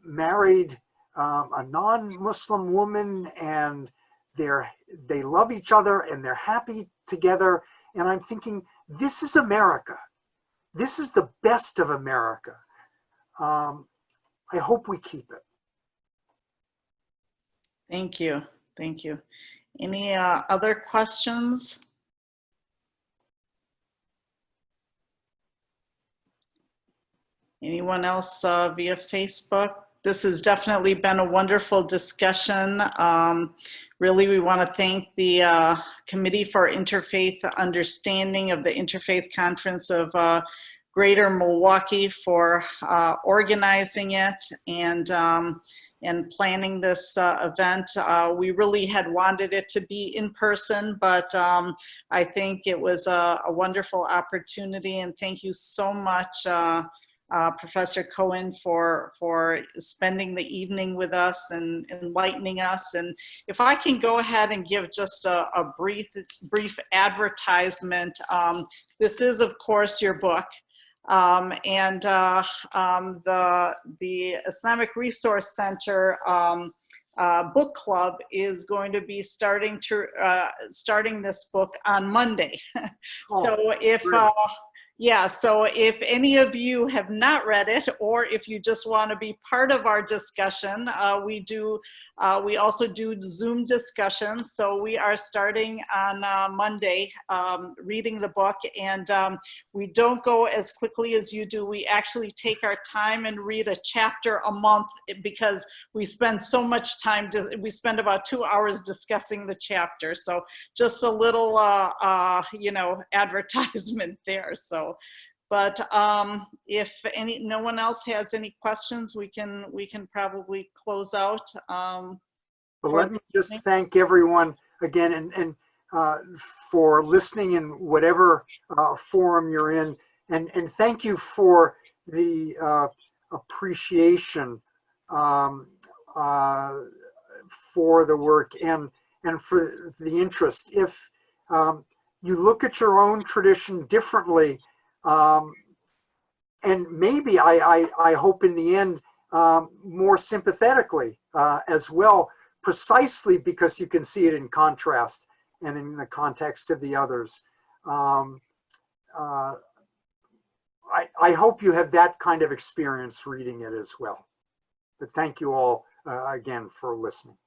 married a non-Muslim woman, and they love each other and they're happy together. And I'm thinking, this is America. This is the best of America. I hope we keep it. Thank you. Thank you. Any other questions? Anyone else via Facebook? This has definitely been a wonderful discussion. Really, we want to thank the Committee for Interfaith Understanding of the Interfaith Conference of Greater Milwaukee for organizing it and planning this event. We really had wanted it to be in person, but I think it was a wonderful opportunity, and thank you so much, Professor Cohen, for spending the evening with us and enlightening us. And if I can go ahead and give just a brief advertisement, this is, of course, your book. The Islamic Resource Center book club is going to be starting this book on Monday. So if so if any of you have not read it, or if you just want to be part of our discussion, we also do Zoom discussions. So we are starting on Monday reading the book, and we don't go as quickly as you do. We actually take our time and read a chapter a month, because we spend so much time, we spend about 2 hours discussing the chapter. So just a little, advertisement there. So, but if no one else has any questions, we can probably close out. But let me just thank everyone again, and for listening in whatever forum you're in, and thank you for the appreciation for the work and for the interest. If you look at your own tradition differently, and maybe I hope in the end more sympathetically as well, precisely because you can see it in contrast and in the context of the others. I hope you have that kind of experience reading it as well. But thank you all again for listening.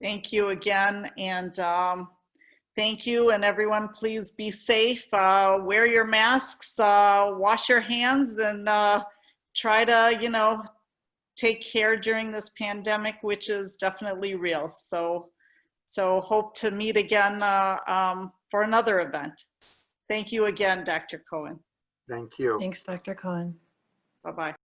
Thank you again, and thank you, and everyone, please be safe, wear your masks, wash your hands, and try to, take care during this pandemic, which is definitely real. So hope to meet again for another event. Thank you again, Dr. Cohen. Thank you. Thanks, Dr. Cohen. Bye-bye.